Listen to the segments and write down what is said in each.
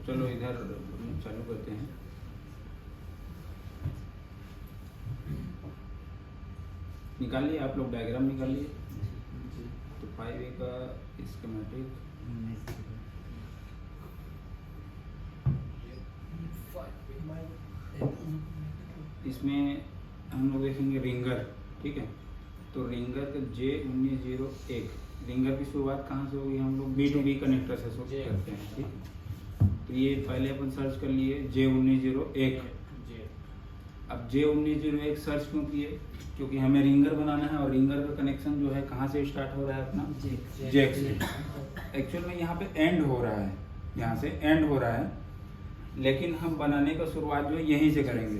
चलो इधर चालू करते हैं। निकालिए आप लोग, डायग्राम निकालिए। तो 5A का स्कीमेटिक, इसमें हम लोग देखेंगे रिंगर, ठीक है। तो रिंगर का J1901, रिंगर की शुरुआत कहाँ से होगी? हम लोग B2B कनेक्टर से शुरू करते हैं, ठीक है। तो ये पहले अपन सर्च कर लिए J1901। अब J1901 सर्च क्यों किए? क्योंकि हमें रिंगर बनाना है और रिंगर का कनेक्शन जो है कहाँ से स्टार्ट हो रहा है अपना? जैक से। एक्चुअल में यहाँ पे एंड हो रहा है, यहाँ से एंड हो रहा है, लेकिन हम बनाने का शुरुआत जो है यहीं से करेंगे,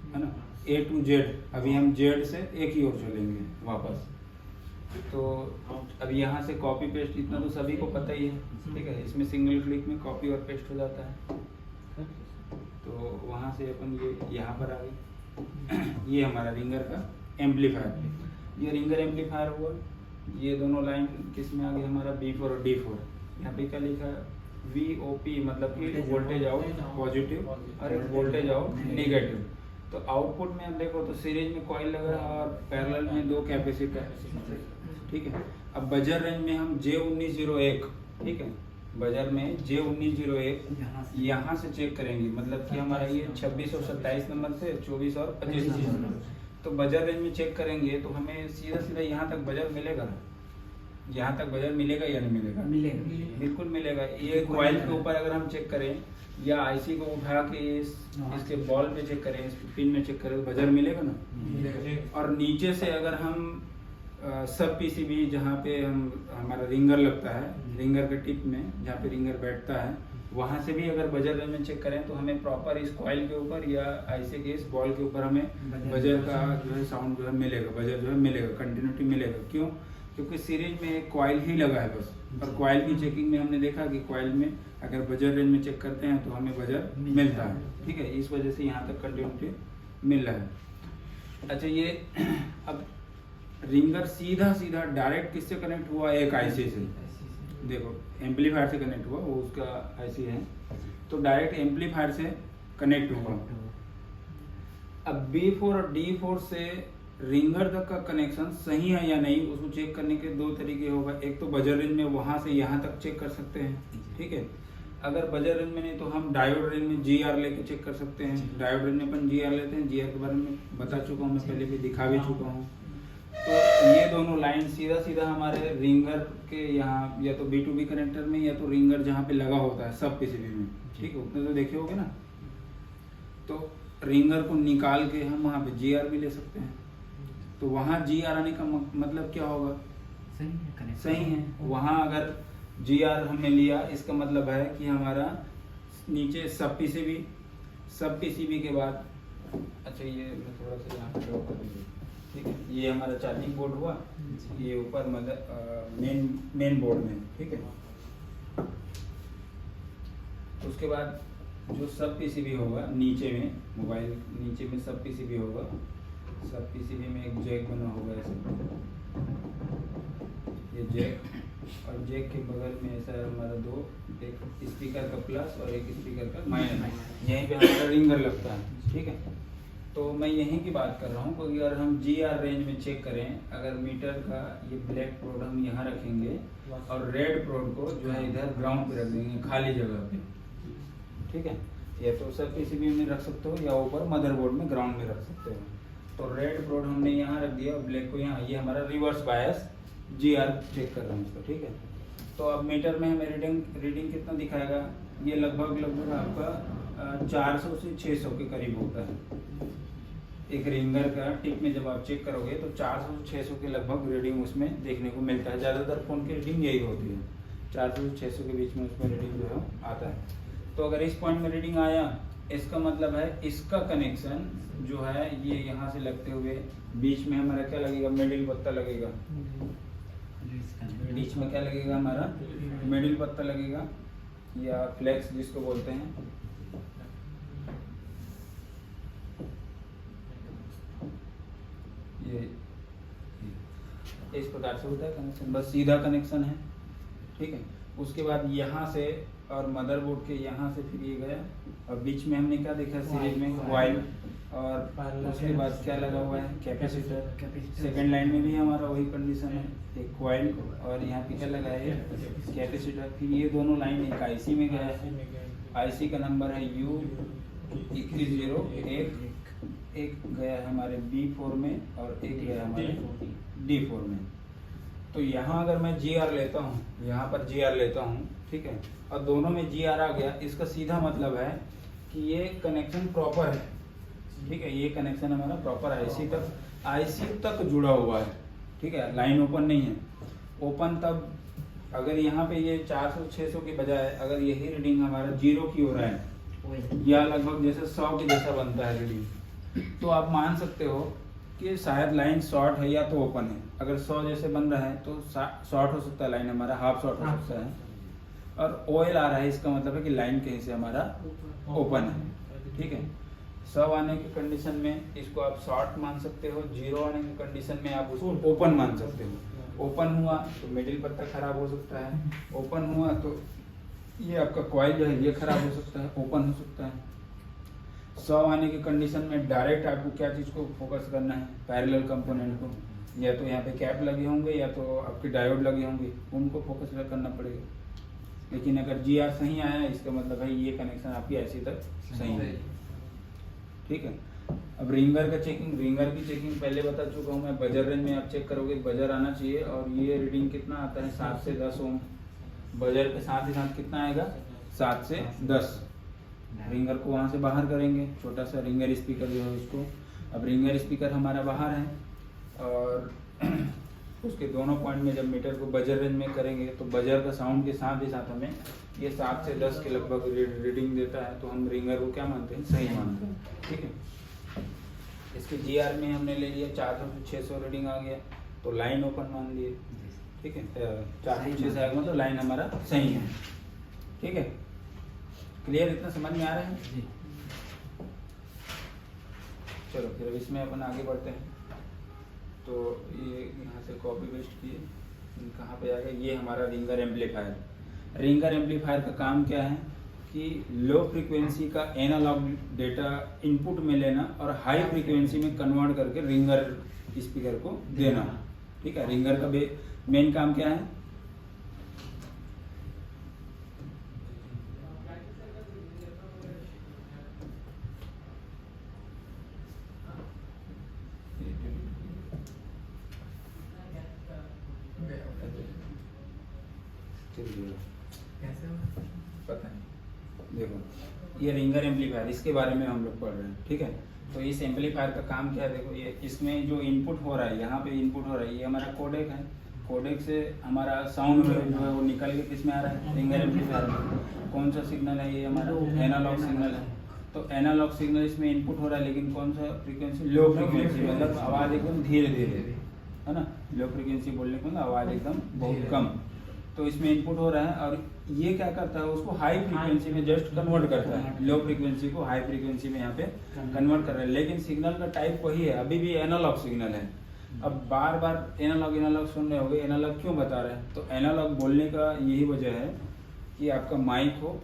है ना, A to Z। अभी हम Z से एक ही ओर चलेंगे वापस। तो अब यहाँ से कॉपी पेस्ट, इतना तो सभी को पता ही है, ठीक है। इसमें सिंगल क्लिक में कॉपी और पेस्ट हो जाता है। तो वहाँ से अपन ये यहाँ पर आ गए। ये हमारा रिंगर का एम्पलीफायर, ये रिंगर एम्पलीफायर हुआ। ये दोनों लाइन किस में आ गई हमारा? B4 और D4। यहाँ पे क्या लिखा है? VOP, मतलब कि वोल्टेज आउट पॉजिटिव और एक वोल्टेज आउट नेगेटिव। तो आउटपुट में हम देखो तो सीरीज में कॉइल लग रहा है और पैरेलल में 2 कैपेसिटर, ठीक है। अब बजर रेंज में हम J1901, ठीक है, बजर में J1901 यहाँ से चेक करेंगे, मतलब कि हमारा ये 26 और 27 नंबर से 24 और 25 नंबर। तो बजर रेंज में चेक करेंगे तो हमें सीधा सीधा यहाँ तक बजर मिलेगा। यहाँ तक बजर मिलेगा या नहीं मिलेगा? मिलेगा, बिल्कुल मिलेगा। ये कॉइल के ऊपर अगर हम चेक करें या आईसी को उठा के इसके बॉल पे चेक करें, इस पिन में चेक करें, तो बजर मिलेगा ना, मिलेगा। और नीचे से अगर हम सब पीसीबी जहाँ पे हमारा रिंगर लगता है, रिंगर के टिप में जहाँ पे रिंगर बैठता है, वहाँ से भी अगर बजर रेंज में चेक करें तो हमें प्रॉपर इस कॉइल के ऊपर या आईसी के इस बॉल के ऊपर हमें बजर का जो है साउंड जो है मिलेगा, बजर जो है मिलेगा, कंटिन्यूटी मिलेगा। क्यों? क्योंकि सीरीज में एक कॉइल ही लगा है बस। और कॉइल की चेकिंग में हमने देखा कि कॉइल में अगर बजर रेंज में चेक करते हैं तो हमें बजर मिलता है, ठीक है। इस वजह से यहाँ तक कंटिन्यूटी मिल रहा है। अच्छा, ये अब रिंगर सीधा सीधा डायरेक्ट किससे कनेक्ट हुआ? एक आईसी से। देखो एम्पलीफायर से कनेक्ट हुआ, वो उसका आईसी है, तो डायरेक्ट एम्पलीफायर से कनेक्ट हुआ। अब B4 और D4 से रिंगर तक का कनेक्शन सही है या नहीं, उसको चेक करने के 2 तरीके होगा। एक तो बजर रेंज में वहाँ से यहाँ तक चेक कर सकते हैं, ठीक है। अगर बजर रेंज में नहीं तो हम डायोड रेंज में GR लेके चेक कर सकते हैं। डायोड रेंज में अपन GR लेते हैं, GR के बारे में बता चुका हूँ मैं, पहले भी दिखा भी चुका हूँ। तो ये दोनों लाइन सीधा सीधा हमारे रिंगर के यहाँ या तो B2B कनेक्टर में या तो रिंगर जहाँ पे लगा होता है सब पीसीबी में, ठीक है, उतने तो देखे होगे ना। तो रिंगर को निकाल के हम वहाँ पे GR भी ले सकते हैं। तो वहाँ GR आने का मतलब क्या होगा? सही है। वहाँ अगर GR हमने लिया, इसका मतलब है कि हमारा नीचे सब पीसीबी के बाद, अच्छा ये मैं थोड़ा सा यहाँ पे ड्रॉ कर दीजिए, ठीक है। ये हमारा चार्जिंग बोर्ड हुआ, ये ऊपर मतलब मेन बोर्ड में, ठीक है। उसके बाद जो सब पीसीबी होगा नीचे में, मोबाइल नीचे में सब पीसीबी होगा। सब पीसीबी में एक जैक बना होगा ऐसे, ये जैक, और जैक के बगल में ऐसा हमारा 2, एक स्पीकर का प्लस और एक स्पीकर का माइनस, यहीं पे हमारा रिंगर लगता है, ठीक है। तो मैं यहीं की बात कर रहा हूँ, क्योंकि अगर हम GR रेंज में चेक करें, अगर मीटर का ये ब्लैक प्रोड हम यहाँ रखेंगे और रेड प्रोड को जो है इधर ग्राउंड पे रख देंगे, खाली जगह पे, ठीक है। या तो सब पीसीबी में रख सकते हो या ऊपर मदरबोर्ड में ग्राउंड में रख सकते हो। तो रेड प्रोड हमने यहाँ रख दिया और ब्लैक को यहाँ, ये हमारा रिवर्स बायस GR चेक कर रहा हूँ इसको, ठीक है। तो अब मीटर में हमें रीडिंग कितना दिखाएगा? ये लगभग आपका 400 से 600 के करीब होता है। एक रिंगर का टिप में जब आप चेक करोगे तो 400 से 600 के लगभग रीडिंग उसमें देखने को मिलता है। ज़्यादातर फ़ोन की रीडिंग यही होती है, 400 से 600 के बीच में उसमें रीडिंग जो है आता है। तो अगर इस पॉइंट में रीडिंग आया, इसका मतलब है इसका कनेक्शन जो है ये यहाँ से लगते हुए बीच में हमारा क्या लगेगा? मिडिल पत्ता लगेगा। बीच में क्या लगेगा हमारा? मिडिल पत्ता लगेगा, या फ्लेक्स जिसको बोलते हैं। ये इस प्रकार से होता है कनेक्शन, बस सीधा कनेक्शन है, ठीक है। उसके बाद यहाँ से और मदरबोर्ड के यहाँ से फिर ये गया, और बीच में हमने क्या देखा सीरीज में कॉइल, और उसके बाद क्या लगा हुआ है कैपेसिटर। सेकंड लाइन में भी हमारा वही कंडीशन है, एक कॉइल और यहाँ पे क्या लगा है कैपेसिटर। फिर ये दोनों लाइन एक आईसी में गया है, आईसी का नंबर है U2101, एक गया है हमारे B4 में और एक गया हमारे D4 में। तो यहाँ अगर मैं GR लेता हूँ, यहाँ पर GR लेता हूँ, ठीक है, और दोनों में GR आ गया, इसका सीधा मतलब है कि ये कनेक्शन प्रॉपर है, ठीक है, ये कनेक्शन हमारा प्रॉपर आईसी तक जुड़ा हुआ है, ठीक है, लाइन ओपन नहीं है। ओपन तब अगर यहाँ पे ये 400-600 के बजाय अगर यही रीडिंग हमारा 0 की हो रहा है या लगभग जैसे 100 के जैसा बनता है रीडिंग, तो आप मान सकते हो कि शायद लाइन शॉर्ट है या तो ओपन है। अगर 100 जैसे बन रहा है तो शॉर्ट हो सकता है, लाइन हमारा हाफ शॉर्ट हो सकता है, और OL आ रहा है, इसका मतलब है कि लाइन कहीं से हमारा ओपन है, ठीक है। 100 आने की कंडीशन में इसको आप शॉर्ट मान सकते हो, 0 आने की कंडीशन में आप उसको ओपन मान सकते हो। ओपन हुआ तो मिडिल पत्ता खराब हो सकता है, ओपन हुआ तो ये आपका कॉइल जो है ये खराब हो सकता है, ओपन हो सकता है। 100 आने की कंडीशन में डायरेक्ट आपको क्या चीज़ को फोकस करना है, पैरेलल कंपोनेंट को, या तो यहाँ पे कैप लगे होंगे या तो आपके डायोड लगे होंगे, उनको फोकस करना पड़ेगा। लेकिन अगर GR सही आया इसका मतलब है ये कनेक्शन आपकी ऐसी तक सही है, ठीक है। अब रिंगर का चेकिंग, रिंगर की चेकिंग पहले बता चुका हूँ मैं। बजर रेंज में आप चेक करोगे, बजर आना चाहिए, और ये रीडिंग कितना आता है 7 से 10 ओम। बजर के साथ ही साथ कितना आएगा 7 से 10। रिंगर को वहाँ से बाहर करेंगे, छोटा सा रिंगर स्पीकर जो है उसको। अब रिंगर स्पीकर हमारा बाहर है, और उसके दोनों पॉइंट में जब मीटर को बजर रेंज में करेंगे तो बजर का साउंड के साथ ही साथ हमें ये 7 से 10 के लगभग रीडिंग देता है, तो हम रिंगर को क्या मानते हैं, सही मानते हैं, ठीक है। इसके GR में हमने ले लिया 400 से 600 रीडिंग आ गया, तो लाइन ओपन मान लिए, ठीक है। 400 से 600 आएगा तो लाइन हमारा सही है, ठीक है। क्लियर, इतना समझ में आ रहा है? चलो फिर इसमें अपन आगे बढ़ते हैं। तो ये यहाँ से कॉपी पेस्ट किए, कहाँ पे आ गया, ये हमारा रिंगर एम्पलीफायर। रिंगर एम्पलीफायर का काम क्या है कि लो फ्रीक्वेंसी का एनालॉग डेटा इनपुट में लेना और हाई फ्रीक्वेंसी में कन्वर्ट करके रिंगर स्पीकर को देना, ठीक है। रिंगर का मेन काम क्या है, पता नहीं, देखो ये रिंगर एम्पलीफायर, इसके बारे में हम लोग पढ़ रहे हैं, ठीक है। तो इस एम्पलीफायर का काम क्या है, देखो ये इसमें जो इनपुट हो रहा है, यहाँ पे इनपुट हो रहा है, ये हमारा कोडेक है। कोडेक से हमारा साउंड जो है वो निकल के किस में आ रहा है, रिंगर एम्पलीफायर में। कौन सा सिग्नल है, ये हमारा एनालॉग सिग्नल है। तो एनालॉग सिग्नल इसमें इनपुट हो रहा है, लेकिन कौन सा फ्रीक्वेंसी, लो फ्रीक्वेंसी, मतलब आवाज़ एकदम धीरे धीरे, है ना। लो फ्रीक्वेंसी बोलने को आवाज़ एकदम बहुत कम, तो इसमें इनपुट हो रहा है। और ये क्या करता है, उसको हाई फ्रीक्वेंसी में जस्ट कन्वर्ट करता है, लो फ्रीक्वेंसी को हाई फ्रीक्वेंसी में यहाँ पे कन्वर्ट कर रहा है। लेकिन सिग्नल का टाइप वही है, अभी भी एनालॉग सिग्नल है। अब बार बार एनालॉग सुन रहे होगे, एनालॉग क्यों बता रहे हैं, तो एनालॉग बोलने का यही वजह है कि आपका माइक हो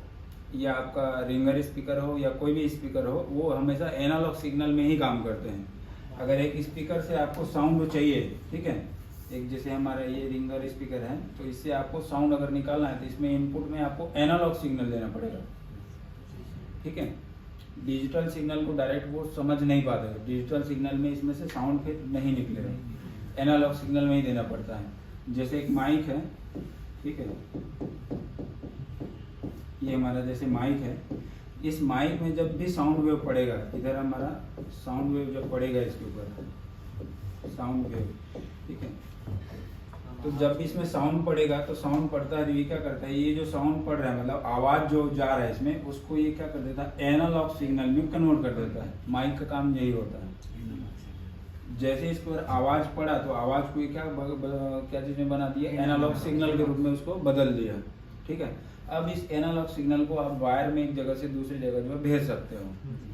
या आपका रिंगर स्पीकर हो या कोई भी स्पीकर हो, वो हमेशा एनालॉग सिग्नल में ही काम करते हैं। अगर एक स्पीकर से आपको साउंड चाहिए, ठीक है, एक जैसे हमारा ये रिंगर स्पीकर है, तो इससे आपको साउंड अगर निकालना है तो इसमें इनपुट में आपको एनालॉग सिग्नल देना पड़ेगा, ठीक है। डिजिटल सिग्नल को डायरेक्ट वो समझ नहीं पाते, डिजिटल सिग्नल में इसमें से साउंड फिर नहीं निकलेगा, एनालॉग सिग्नल में ही देना पड़ता है। जैसे एक माइक है, ठीक है, ये हमारा जैसे माइक है, इस माइक में जब भी साउंड वेव पड़ेगा, इधर हमारा साउंड वेव जब पड़ेगा इसके ऊपर साउंड वेव, ठीक है, तो जब भी इसमें साउंड पड़ेगा तो साउंड पड़ता है, ये क्या करता है, ये जो साउंड पड़ रहा है मतलब आवाज जो जा रहा है इसमें, उसको ये क्या कर देता है, एनालॉग सिग्नल में कन्वर्ट कर देता है। माइक का काम यही होता है। जैसे इस पर आवाज पड़ा तो आवाज को क्या चीज में बना दिया, एनालॉग सिग्नल के रूप में उसको बदल दिया, ठीक है। अब इस एनालॉग सिग्नल को आप वायर में एक जगह से दूसरी जगह जो है भेज सकते हो,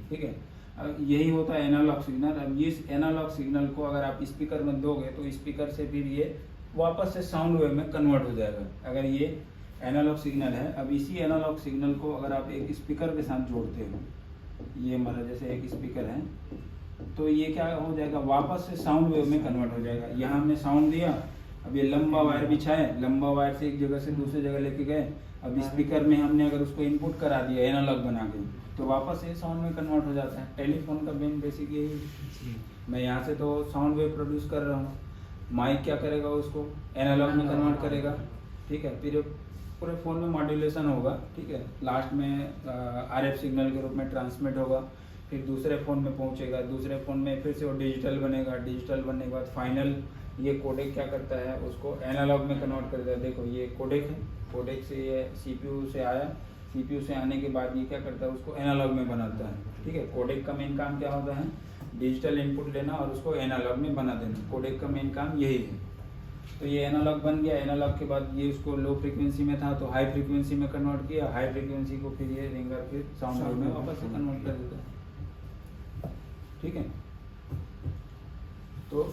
ठीक है। अब यही होता है एनालॉग सिग्नल। अब इस एनालॉग सिग्नल को अगर आप स्पीकर में दोगे तो स्पीकर से फिर ये वापस से साउंड वेव में कन्वर्ट हो जाएगा। अगर ये एनालॉग सिग्नल है। अब इसी एनालॉग सिग्नल को अगर आप एक स्पीकर के साथ जोड़ते हो, ये हमारा जैसे एक स्पीकर है, तो ये क्या हो जाएगा, वापस से साउंड वेव में कन्वर्ट हो जाएगा। यहाँ हमने साउंड दिया, अब ये लंबा वायर बिछाए, लंबा वायर से एक जगह से दूसरी जगह लेके गए, अब स्पीकर में हमने अगर उसको इनपुट करा दिया एनालॉग बना के, तो वापस ये साउंड में कन्वर्ट हो जाता है। टेलीफोन का मेन बेसिक यही, मैं यहाँ से तो साउंड वेव प्रोड्यूस कर रहा हूँ, माइक क्या करेगा, उसको एनालॉग में कन्वर्ट करेगा, ठीक है। फिर पूरे फ़ोन में मॉड्यूलेशन होगा, ठीक है। लास्ट में आरएफ सिग्नल के रूप में ट्रांसमिट होगा, फिर दूसरे फ़ोन में पहुंचेगा, दूसरे फ़ोन में फिर से वो डिजिटल बनेगा, डिजिटल बनने के बाद फाइनल ये कोडेक क्या करता है, उसको एनालॉग में कन्वर्ट कर देता है। देखो ये कोडेक है, कोडेक से ये सीपीयू से आया, सीपीयू से आने के बाद ये क्या करता है, उसको एनालॉग में बनाता है, ठीक है। कोडेक का मेन काम क्या होता है, डिजिटल इनपुट लेना और उसको एनालॉग में बना देना। कोडेक का मेन काम यही है। तो ये एनालॉग बन गया, एनालॉग के बाद ये उसको लो फ्रीक्वेंसी में था तो हाई फ्रीक्वेंसी में कन्वर्ट किया, हाई फ्रीक्वेंसी को फिर ये रिंगर फिर साउंड वेव में वापस से कन्वर्ट कर देता है, ठीक है। तो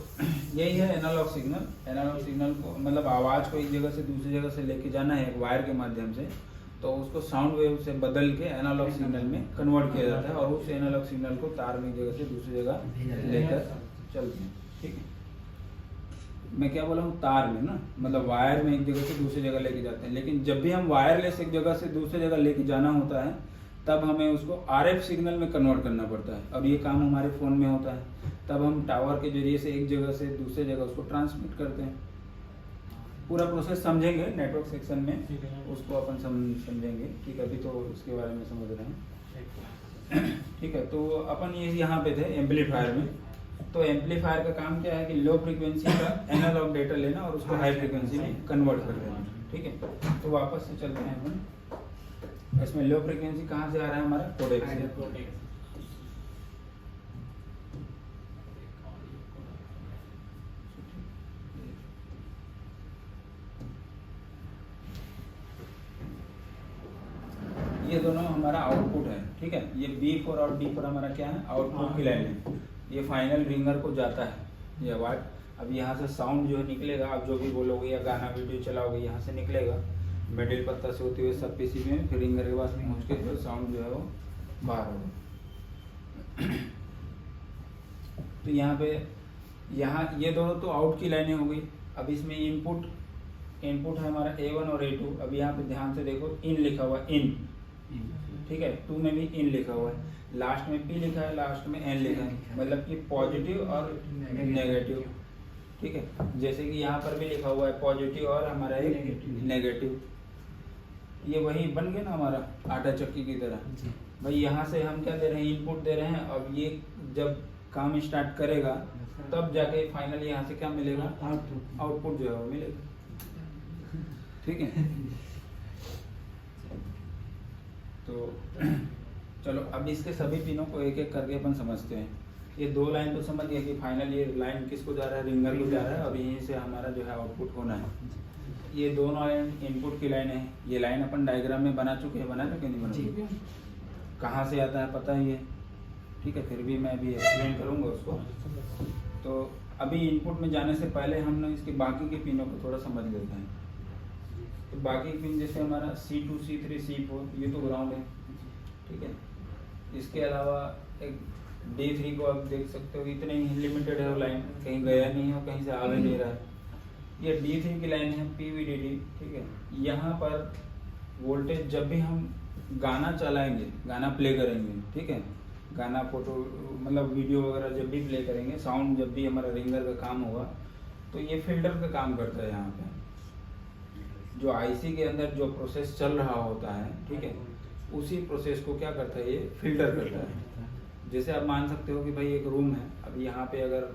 यही है एनालॉग सिग्नल। एनालॉग सिग्नल को मतलब आवाज़ को एक जगह से दूसरी जगह से लेके जाना है एक वायर के माध्यम से, तो उसको साउंड वेव से बदल के एनालॉग सिग्नल में कन्वर्ट किया जाता है और उस एनालॉग सिग्नल को तार में एक जगह से दूसरी जगह लेकर चलते हैं, ठीक है। मैं क्या बोला हूँ, तार में ना, मतलब वायर में एक जगह से दूसरी जगह लेके जाते हैं। लेकिन जब भी हम वायरलेस एक जगह से दूसरी जगह लेके जाना होता है, तब हमें उसको आरएफ सिग्नल में कन्वर्ट करना पड़ता है। अब ये काम हमारे फ़ोन में होता है, तब हम टावर के जरिए से एक जगह से दूसरी जगह उसको ट्रांसमिट करते हैं। पूरा प्रोसेस समझेंगे नेटवर्क सेक्शन में, उसको अपन समझेंगे, ठीक है। अभी तो उसके बारे में समझ रहे हैं, ठीक है। तो अपन ये यहाँ पे थे एम्पलीफायर में। तो एम्पलीफायर का काम क्या है कि लो फ्रीक्वेंसी का एनालॉग डेटा लेना और उसको हाई फ्रीक्वेंसी में कन्वर्ट कर देना, ठीक है। तो वापस से चलते हैं अपन, इसमें लो फ्रीक्वेंसी कहाँ से आ रहा है, हमारा कोडेक से। ये दोनों हमारा आउटपुट है, ठीक है। ये B4 और D4 हमारा क्या है, आउटपुट की लाइन है। ये फाइनल रिंगर को जाता है ये आवाज़। अब यहाँ से साउंड जो है निकलेगा, आप जो भी बोलोगे या गाना वीडियो चलाओगे यहाँ से निकलेगा, मिडिल पत्ता से होते हुए सब पीसीबी में, फिर रिंगर के पास पहुँच के तो साउंड जो है वो बाहर होगा। तो यहाँ पे ये दोनों तो आउट की लाइनें हो गई। अब इसमें इनपुट है हमारा A1 और A2। अब यहाँ पे ध्यान से देखो, इन लिखा हुआ है, इन, ठीक है। 2 में भी इन लिखा हुआ है, लास्ट में P लिखा है, लास्ट में N लिखा है, मतलब कि पॉजिटिव और नेगेटिव, ठीक है। जैसे कि यहाँ पर भी लिखा हुआ है पॉजिटिव और हमारा एक नेगेटिव। ये वही बन गया ना हमारा आटा चक्की की तरह। भाई यहाँ से हम क्या दे रहे हैं, इनपुट दे रहे हैं। अब ये जब काम स्टार्ट करेगा तब जाके फाइनली यहाँ से क्या मिलेगा, आउटपुट जो है वो मिलेगा, ठीक है। तो चलो अब इसके सभी पिनों को एक एक करके अपन समझते हैं। ये 2 लाइन तो समझ गए कि फाइनल ये लाइन किसको जा रहा है, रिंगर को जा रहा है, और यहीं से हमारा जो है आउटपुट होना है। ये दोनों लाइन इनपुट की लाइन है। ये लाइन अपन डायग्राम में बना चुके नहीं बना चुके, कहाँ से आता है पता ही है, ठीक है। फिर भी मैं भी एक्सप्लेन करूँगा उसको। तो अभी इनपुट में जाने से पहले हम लोग इसके बाकी के पिनों को थोड़ा समझ लेते हैं। तो बाकी पिन जैसे हमारा C2, C3, C4 ये तो ग्राउंड है, ठीक है। इसके अलावा एक D3 को आप देख सकते हो, इतने ही लिमिटेड है वो लाइन, कहीं गया नहीं है, कहीं से आ भी नहीं रहा है। ये D3 की लाइन है PVDD, ठीक है। यहाँ पर वोल्टेज जब भी हम गाना चलाएंगे, गाना प्ले करेंगे, ठीक है, गाना फोटो मतलब वीडियो वगैरह जब भी प्ले करेंगे, साउंड जब भी हमारा रिंगर का काम होगा, तो ये फिल्टर का काम करता है। यहाँ पे जो आईसी के अंदर जो प्रोसेस चल रहा होता है, ठीक है, उसी प्रोसेस को क्या करता है, ये फिल्टर करता है। जैसे आप मान सकते हो कि भाई एक रूम है, अब यहाँ पे अगर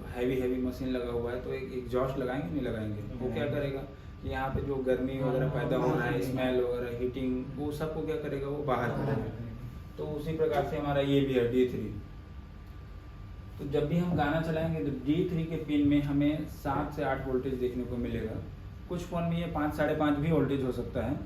हैवी मशीन लगा हुआ है तो एक एग्जॉस्ट लगाएंगे नहीं लगाएंगे, वो क्या करेगा कि यहाँ पे जो गर्मी वगैरह पैदा हो रहा है, स्मेल वगैरह, हीटिंग, वो सबको क्या करेगा, वो बाहर करेगा। तो उसी प्रकार से हमारा ये भी है D3। तो जब भी हम गाना चलाएंगे तो D3 के पिन में हमें 7 से 8 वोल्टेज देखने को मिलेगा। कुछ फोन में ये 5, 5.5 भी वोल्टेज हो सकता है।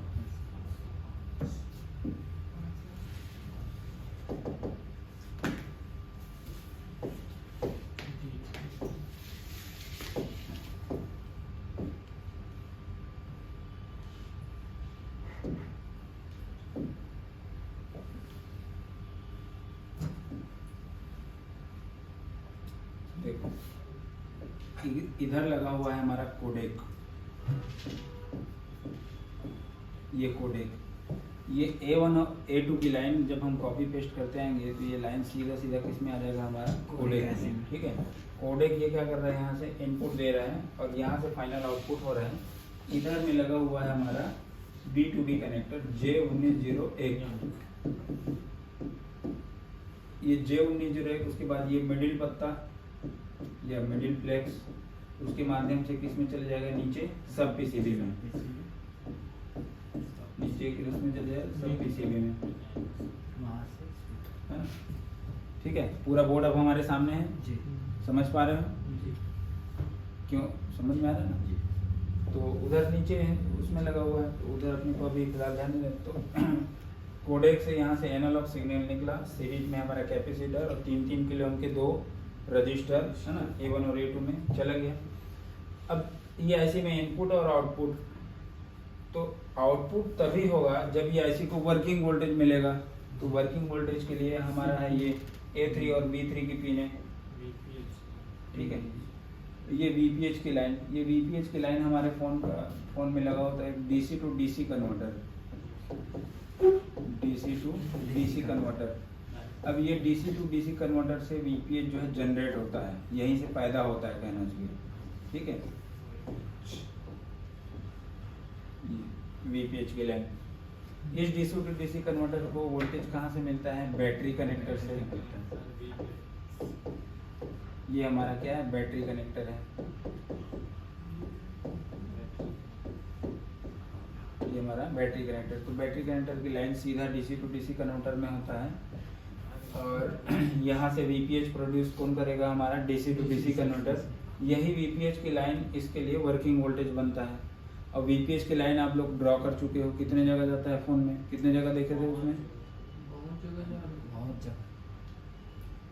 इधर लगा हुआ है हमारा कोडेक, ये कोडेक, ये A1 और A2 की लाइन जब हम कॉपी पेस्ट करते आएंगे तो ये लाइन सीधा सीधा किस में आ जाएगा, हमारा कोडेक में। ठीक है, कोडेक ये क्या कर रहा है, यहाँ से इनपुट दे रहा है और यहाँ से फाइनल आउटपुट हो रहा है। इधर में लगा हुआ है हमारा B2B कनेक्टर J1901, ये J1901। उसके बाद ये मिडिल पत्ता या मिडिल फ्लेक्स, उसके माध्यम से किस में चले जाएगा, नीचे सब पीसीबी में, नीचे किस में चले जाएगा, सब पीसीबी में। ठीक है, पूरा बोर्ड अब हमारे सामने है जी, समझ पा रहे हो? क्यों, समझ में आ रहा है ना जी? तो उधर नीचे उसमें लगा हुआ है, तो उधर अपने को अभी फिलहाल ध्यान नहीं। तो कोडेक से यहाँ से एनालॉग सिग्नल निकला, सीरीज में हमारा कैपेसिटर और 3-3 किलो ओम के 2 रजिस्टर है ना, A1 और A2 में चला गया। अब ये IC में इनपुट और आउटपुट, तो आउटपुट तभी होगा जब ये IC को वर्किंग वोल्टेज मिलेगा। तो वर्किंग वोल्टेज के लिए हमारा है ये A3 और B3 की पिन है। ठीक है, ये VPH की लाइन, ये VPH की लाइन हमारे फोन में लगा होता है DC to DC converter, DC to DC converter. अब ये DC टू DC कन्वर्टर से VPH जो है जनरेट होता है, यहीं से पैदा होता है कहना चाहिए। ठीक है, VPH की लाइन, इस DC टू DC कन्वर्टर को वोल्टेज कहाँ से मिलता है, बैटरी कनेक्टर से। ये हमारा क्या है, बैटरी कनेक्टर है, ये हमारा बैटरी कनेक्टर। तो बैटरी कनेक्टर की लाइन सीधा DC टू DC कन्वर्टर में होता है और यहाँ से VPH प्रोड्यूस कौन करेगा, हमारा DC टू DC कन्वर्टर। यही VPH की लाइन इसके लिए वर्किंग वोल्टेज बनता है। और VPH की लाइन आप लोग ड्रॉ कर चुके हो, कितने जगह जाता है फोन में, कितने जगह देखे थे उसमें, बहुत जगह,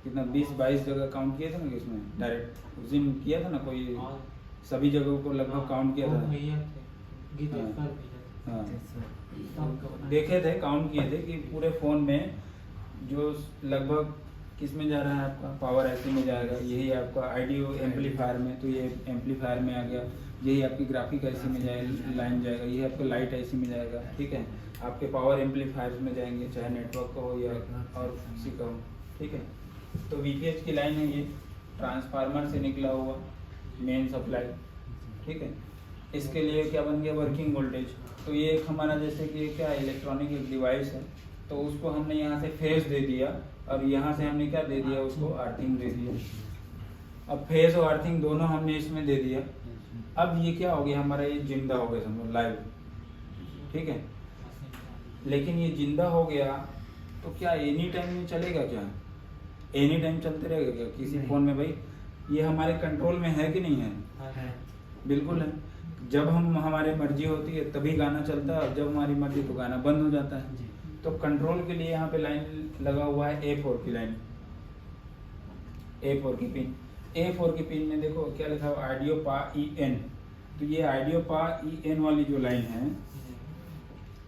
कितना 20-22 जगह काउंट किए थे ना इसमें, डायरेक्ट उस दिन किया था ना कोई, सभी जगहों को लगभग काउंट किया था। हाँ, देखे थे, काउंट किए थे कि पूरे फोन में जो लगभग किस में जा रहा है आपका, पावर IC में जाएगा, यही आपका ऑडियो एम्पलीफायर में, तो ये एम्पलीफायर में आ गया, यही आपकी ग्राफिक IC में लाइन जाएगा, ये आपका लाइट IC में जाएगा। ठीक है, आपके पावर एम्पलीफायर में जाएंगे, चाहे नेटवर्क का हो या और किसी का हो। ठीक है, तो VPH की लाइन है ये, ट्रांसफार्मर से निकला हुआ मेन सप्लाई। ठीक है, इसके लिए क्या बन गया, वर्किंग वोल्टेज। तो ये एक हमारा जैसे कि क्या इलेक्ट्रॉनिक एक डिवाइस है, तो उसको हमने यहाँ से फेज दे दिया और यहाँ से हमने क्या दे दिया, उसको अर्थिंग दे दिया। अब फेज और अर्थिंग दोनों हमने इसमें दे दिया। अब ये क्या हो गया, हमारा ये जिंदा हो गया, समझो लाइव। ठीक है, लेकिन ये जिंदा हो गया तो क्या एनी टाइम में चलेगा, क्या एनी टाइम चलते रहेगा क्या किसी फोन में? भाई ये हमारे कंट्रोल में है कि नहीं है? बिल्कुल है। जब हम हमारे मर्जी होती है तभी गाना चलता है और जब हमारी मर्जी तो गाना बंद हो जाता है। तो कंट्रोल के लिए यहाँ पे लाइन लगा हुआ है A4 की लाइन, A4 की पिन। A4 की पिन में देखो क्या लिखा हुआ, ऑडियो पा EN। तो ये ऑडियो पा EN वाली जो लाइन है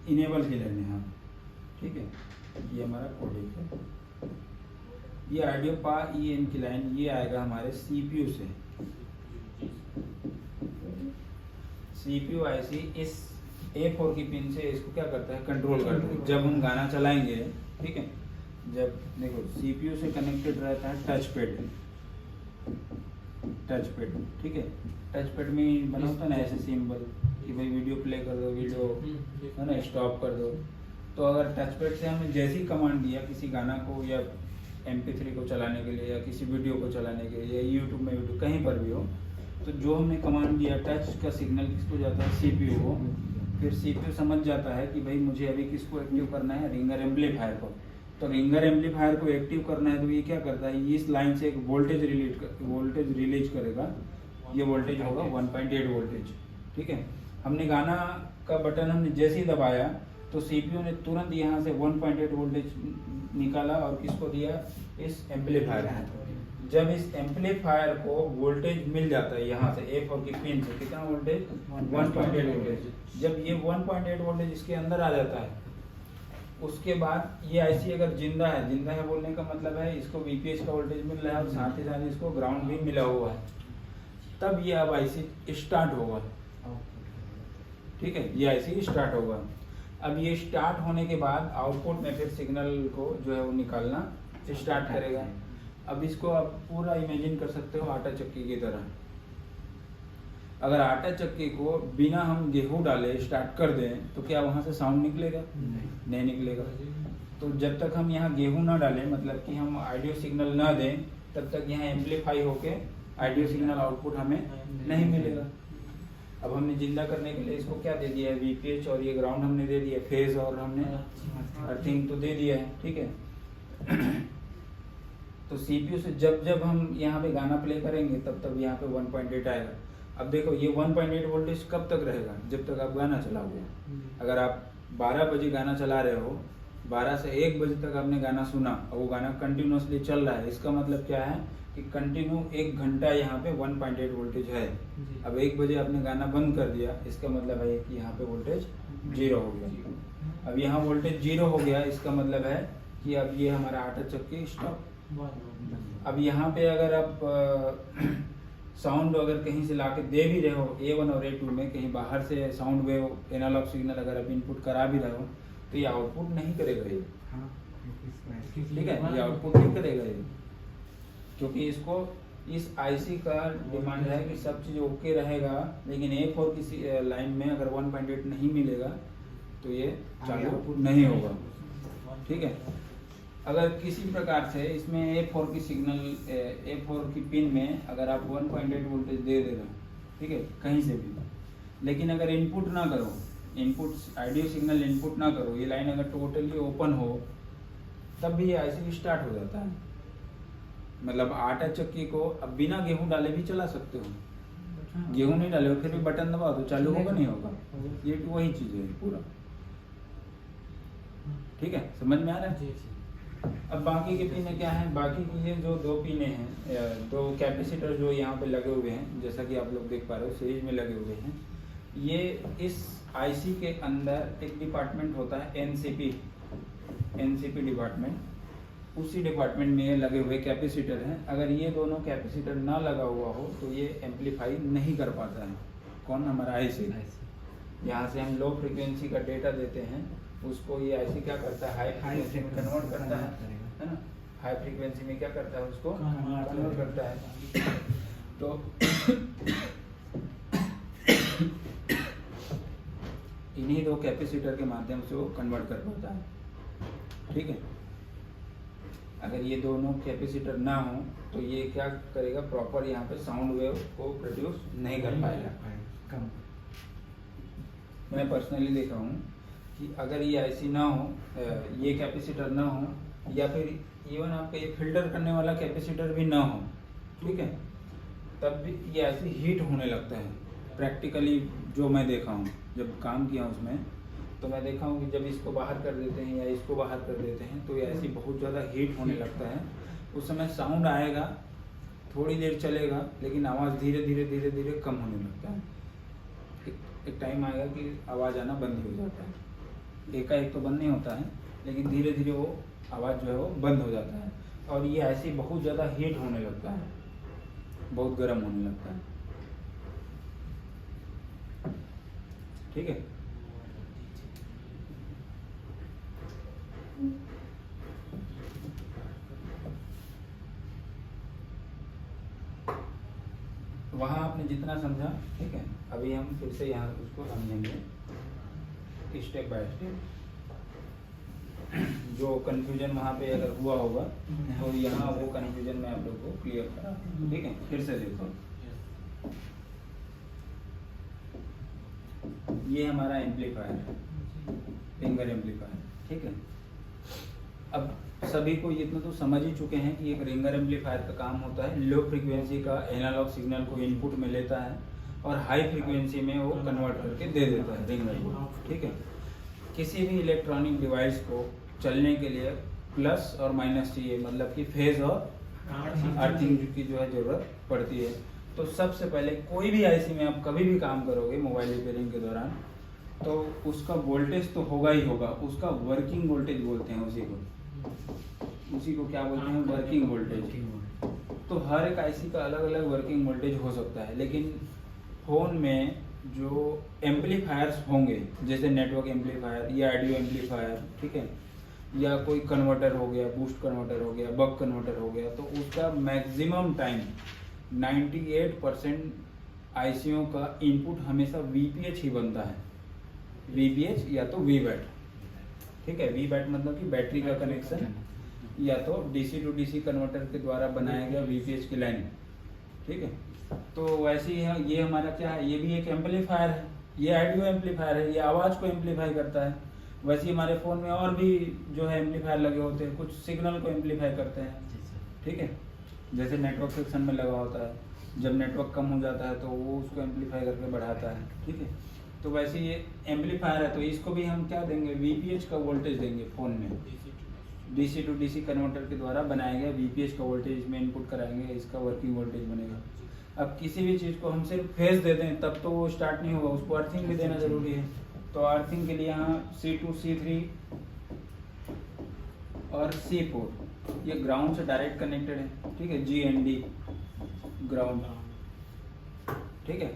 इनेबल की लाइन है। हाँ ठीक है, ये हमारा कोडिंग है। ये ऑडियो पा EN की लाइन ये आएगा हमारे CPU से। CPU IC इस A4 की पिन से इसको क्या करता है, कंट्रोल करता है। जब हम गाना चलाएंगे, ठीक है, जब देखो CPU से कनेक्टेड रहता है टच पैड, ठीक है। टच पैड में बना होता है ना ऐसे सिंबल कि भाई वीडियो प्ले कर दो, वीडियो है ना स्टॉप कर दो। तो अगर टच पैड से हमने जैसे ही कमांड दिया किसी गाना को या MP3 को चलाने के लिए या किसी वीडियो को चलाने के लिए या यूट्यूब में वीडियो कहीं पर भी हो, तो जो हमने कमांड दिया टच का सिग्नल किसको जाता है, CPU को। फिर CPU समझ जाता है कि भाई मुझे अभी किसको एक्टिव करना है, रिंगर एम्पलीफायर को। तो रिंगर एम्पलीफायर को एक्टिव करना है तो ये क्या करता है, इस लाइन से एक वोल्टेज रिलीज करेगा। ये वोल्टेज होगा 1.8 वोल्टेज, ठीक है। हमने गाना का बटन हमने जैसे ही दबाया तो CPU ने तुरंत यहाँ से 1.8 वोल्टेज निकाला और किसको दिया, इस एम्पलीफायर को। जब इस एम्पलीफायर को वोल्टेज मिल जाता है यहाँ से A4 की पिन से, कितना वोल्टेज, 1.8 वोल्टेज। जब ये 1.8 वोल्टेज इसके अंदर आ जाता है, उसके बाद ये IC अगर जिंदा है बोलने का मतलब है इसको VPH का वोल्टेज मिल रहा है और साथ ही साथ इसको ग्राउंड भी मिला हुआ है। तब ये अब आईसी स्टार्ट होगा। ठीक है, ये आईसी स्टार्ट होगा। अब ये स्टार्ट होने के बाद आउटपुट में फिर सिग्नल को जो है वो निकालना स्टार्ट करेगा। अब इसको आप पूरा इमेजिन कर सकते हो आटा चक्की की तरह। अगर आटा चक्की को बिना हम गेहूं डाले स्टार्ट कर दें तो क्या वहां से साउंड निकलेगा? नहीं निकलेगा। तो जब तक हम यहाँ गेहूं ना डालें, मतलब कि हम ऑडियो सिग्नल ना दें, तब तक यहाँ एम्पलीफाई होके ऑडियो सिग्नल आउटपुट हमें नहीं मिलेगा। अब हमने जिंदा करने के लिए इसको क्या दे दिया है? वीपीएच, और ये ग्राउंड हमने दे दिया, फेज और हमने अर्थिंग तो दे दिया है। ठीक है। तो सीपीयू से जब जब हम यहाँ पे गाना प्ले करेंगे तब तब यहाँ पे 1.8 आएगा। अब देखो ये 1.8 वोल्टेज कब तक रहेगा? जब तक आप गाना चलाओगे। अगर आप 12 बजे गाना चला रहे हो, 12 से 1 बजे तक आपने गाना सुना और वो गाना कंटिन्यूसली चल रहा है, इसका मतलब क्या है कि कंटिन्यू 1 घंटा यहाँ पे 1.8 वोल्टेज है। अब 1 बजे आपने गाना बंद कर दिया, इसका मतलब है कि यहाँ पे वोल्टेज 0 हो गया। अब यहाँ वोल्टेज 0 हो गया, इसका मतलब है कि अब ये हमारा आटा चक्की स्टॉप। अब यहाँ पे अगर आप साउंड अगर कहीं से लाके दे भी रहे हो, A1 और A2 में कहीं बाहर से साउंड वेव एनालॉग सिग्नल अगर आप इनपुट करा भी रहे हो, तो ये आउटपुट नहीं करेगा ये। ठीक है, ये आउटपुट नहीं करेगा ये, क्योंकि इसको इस आईसी का डिमांड है कि सब चीज़ ओके रहेगा, लेकिन A4 किसी लाइन में अगर 1.8 नहीं मिलेगा तो ये चालू नहीं होगा। ठीक है। अगर किसी प्रकार से इसमें A4 की सिग्नल A4 की पिन में अगर आप 1.8 वोल्टेज दे रहे हो, ठीक है, कहीं से भी, लेकिन अगर इनपुट ना करो, इनपुट ऑडियो सिग्नल इनपुट ना करो, ये लाइन अगर टोटली ओपन हो, तब भी ये आईसी स्टार्ट हो जाता है। मतलब आटा चक्की को अब बिना गेहूं डाले भी चला सकते हो। गेहूं नहीं डाले हो फिर भी बटन दबाओ तो चालू होगा नहीं होगा? ये वही चीज है पूरा। ठीक है, समझ में आ रहा है? अब बाकी के पिने क्या है? बाकी की ये जो 2 पिने हैं, 2 कैपेसिटर जो यहाँ पे लगे हुए हैं, जैसा कि आप लोग देख पा रहे हो सीरीज में लगे हुए हैं, ये इस आईसी के अंदर एक डिपार्टमेंट होता है एनसीपी डिपार्टमेंट। उसी डिपार्टमेंट में ये लगे हुए कैपेसिटर हैं। अगर ये दोनों कैपेसिटर ना लगा हुआ हो तो ये एम्पलीफाई नहीं कर पाता है। कौन? हमारा आईसी। यहाँ से हम लो फ्रिक्वेंसी का डेटा देते हैं, उसको ये आईसी क्या करता है? हाई फ्रिक्वेंसी में कन्वर्ट करता है ना? हाई फ्रिक्वेंसी में क्या करता है? उसको कन्वर्ट करता है। तो इन्हीं 2 कैपेसिटर के माध्यम से वो कन्वर्ट कर पाता है। ठीक है। अगर ये दोनों कैपेसिटर ना हो तो ये क्या करेगा? प्रॉपर यहाँ पे साउंड वेव को प्रोड्यूस नहीं कर पाएगा। मैं पर्सनली देखा हूँ कि अगर ये आईसी ना हो, ये कैपेसिटर ना हो, या फिर इवन आपका ये फिल्टर करने वाला कैपेसिटर भी ना हो, ठीक है, तब भी ये आईसी हीट होने लगता है। प्रैक्टिकली जो मैं देखा हूँ, जब काम किया उसमें, तो मैं देखा हूँ कि जब इसको बाहर कर देते हैं या इसको बाहर कर देते हैं तो ये आईसी बहुत ज़्यादा हीट होने लगता है। उस समय साउंड आएगा, थोड़ी देर चलेगा, लेकिन आवाज़ धीरे धीरे धीरे धीरे कम होने लगता है। एक टाइम आएगा कि आवाज़ आना बंद हो जाता है। एकाएक तो बंद नहीं होता है, लेकिन धीरे धीरे वो आवाज़ जो है वो बंद हो जाता है। और ये ऐसे बहुत ज़्यादा हीट होने लगता है, बहुत गर्म होने लगता है। ठीक है। वहाँ आपने जितना समझा, ठीक है, अभी हम फिर से यहाँ उसको समझेंगे स्टेप बाय स्टेप। जो कंफ्यूजन वहाँ पे अगर हुआ होगा तो यहाँ वो कंफ्यूजन मैं आप लोग को क्लियर करा। ठीक है, फिर से देखो, ये हमारा एम्पलीफायर, फिंगर एम्पलीफायर। ठीक है, अब सभी को इतना तो समझ ही चुके हैं कि एक रिंगर एम्पलीफायर का काम होता है लो फ्रीक्वेंसी का एनालॉग सिग्नल को इनपुट में लेता है और हाई फ्रीक्वेंसी में वो कन्वर्ट करके दे देता है रिंगर को। ठीक है, किसी भी इलेक्ट्रॉनिक डिवाइस को चलने के लिए प्लस और माइनस चाहिए, मतलब कि फेज और अर्थिंग की जो है जरूरत पड़ती है। तो सबसे पहले कोई भी आईसी में आप कभी भी काम करोगे मोबाइल रिपेयरिंग के दौरान, तो उसका वोल्टेज तो होगा ही होगा, उसका वर्किंग वोल्टेज बोलते हैं उसी को क्या बोलते हैं? Working voltage. तो हर एक आईसी का अलग अलग वर्किंग वोल्टेज हो सकता है, लेकिन फ़ोन में जो एम्पलीफायर्स होंगे जैसे नेटवर्क एम्पलीफायर या ऑडियो एम्पलीफायर, ठीक है, या कोई कन्वर्टर हो गया, बूस्ट कन्वर्टर हो गया, बक कन्वर्टर हो गया, तो उसका मैक्सिमम टाइम 98% आईसीओ का इनपुट हमेशा वीपीएच ही बनता है। वीपीएच या तो वीवैट, ठीक है, वीवैट मतलब कि बैटरी का कनेक्शन, या तो डीसी टू डीसी कन्वर्टर के द्वारा बनाया गया वीपीएच की लाइन, ठीक है। तो वैसे ही ये हमारा क्या है, ये भी एक एम्पलीफायर है, ये ऑडियो एम्पलीफायर है, ये आवाज़ को एम्पलीफाई करता है। वैसे ही हमारे फ़ोन में और भी जो है एम्पलीफायर लगे होते हैं, कुछ सिग्नल को एम्पलीफाई करते हैं, ठीक है, जैसे नेटवर्क सेक्शन में लगा होता है, जब नेटवर्क कम हो जाता है तो वो उसको एम्पलीफाई करके बढ़ाता है, ठीक है। तो वैसे ये एम्पलीफायर है, तो इसको भी हम क्या देंगे, वीपीएच का वोल्टेज देंगे फ़ोन में, डीसी टू डीसी कन्वर्टर के द्वारा बनाया गया वीपीएच का वोल्टेज इसमें इनपुट कराएंगे, इसका वर्किंग वोल्टेज बनेगा। अब किसी भी चीज़ को हम सिर्फ फेज दे दें तब तो वो स्टार्ट नहीं होगा, उसको अर्थिंग भी देना ज़रूरी है। तो अर्थिंग के लिए यहाँ C2 C3 और C4 ये ग्राउंड से डायरेक्ट कनेक्टेड है, ठीक है, GND ग्राउंड, ठीक है।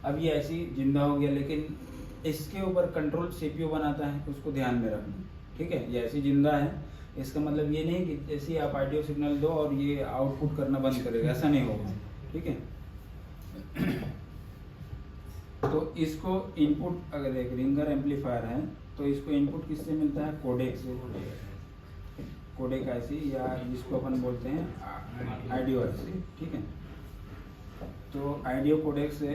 अब ये ऐसी जिंदा हो गया, लेकिन इसके ऊपर कंट्रोल CPU बनाता है, उसको ध्यान में रखना, ठीक है। ये ऐसी जिंदा है, इसका मतलब ये नहीं कि जैसे आप ऑडियो सिग्नल दो और ये आउटपुट करना बंद करेगा, ऐसा नहीं होगा, ठीक है। तो इसको इनपुट अगर एक रिंगर एम्पलीफायर है तो इसको इनपुट किससे मिलता है, कोडेक से, कोडेक आईसी या जिसको अपन बोलते हैं ऑडियो आईसी, ठीक है। तो ऑडियो कोडेक से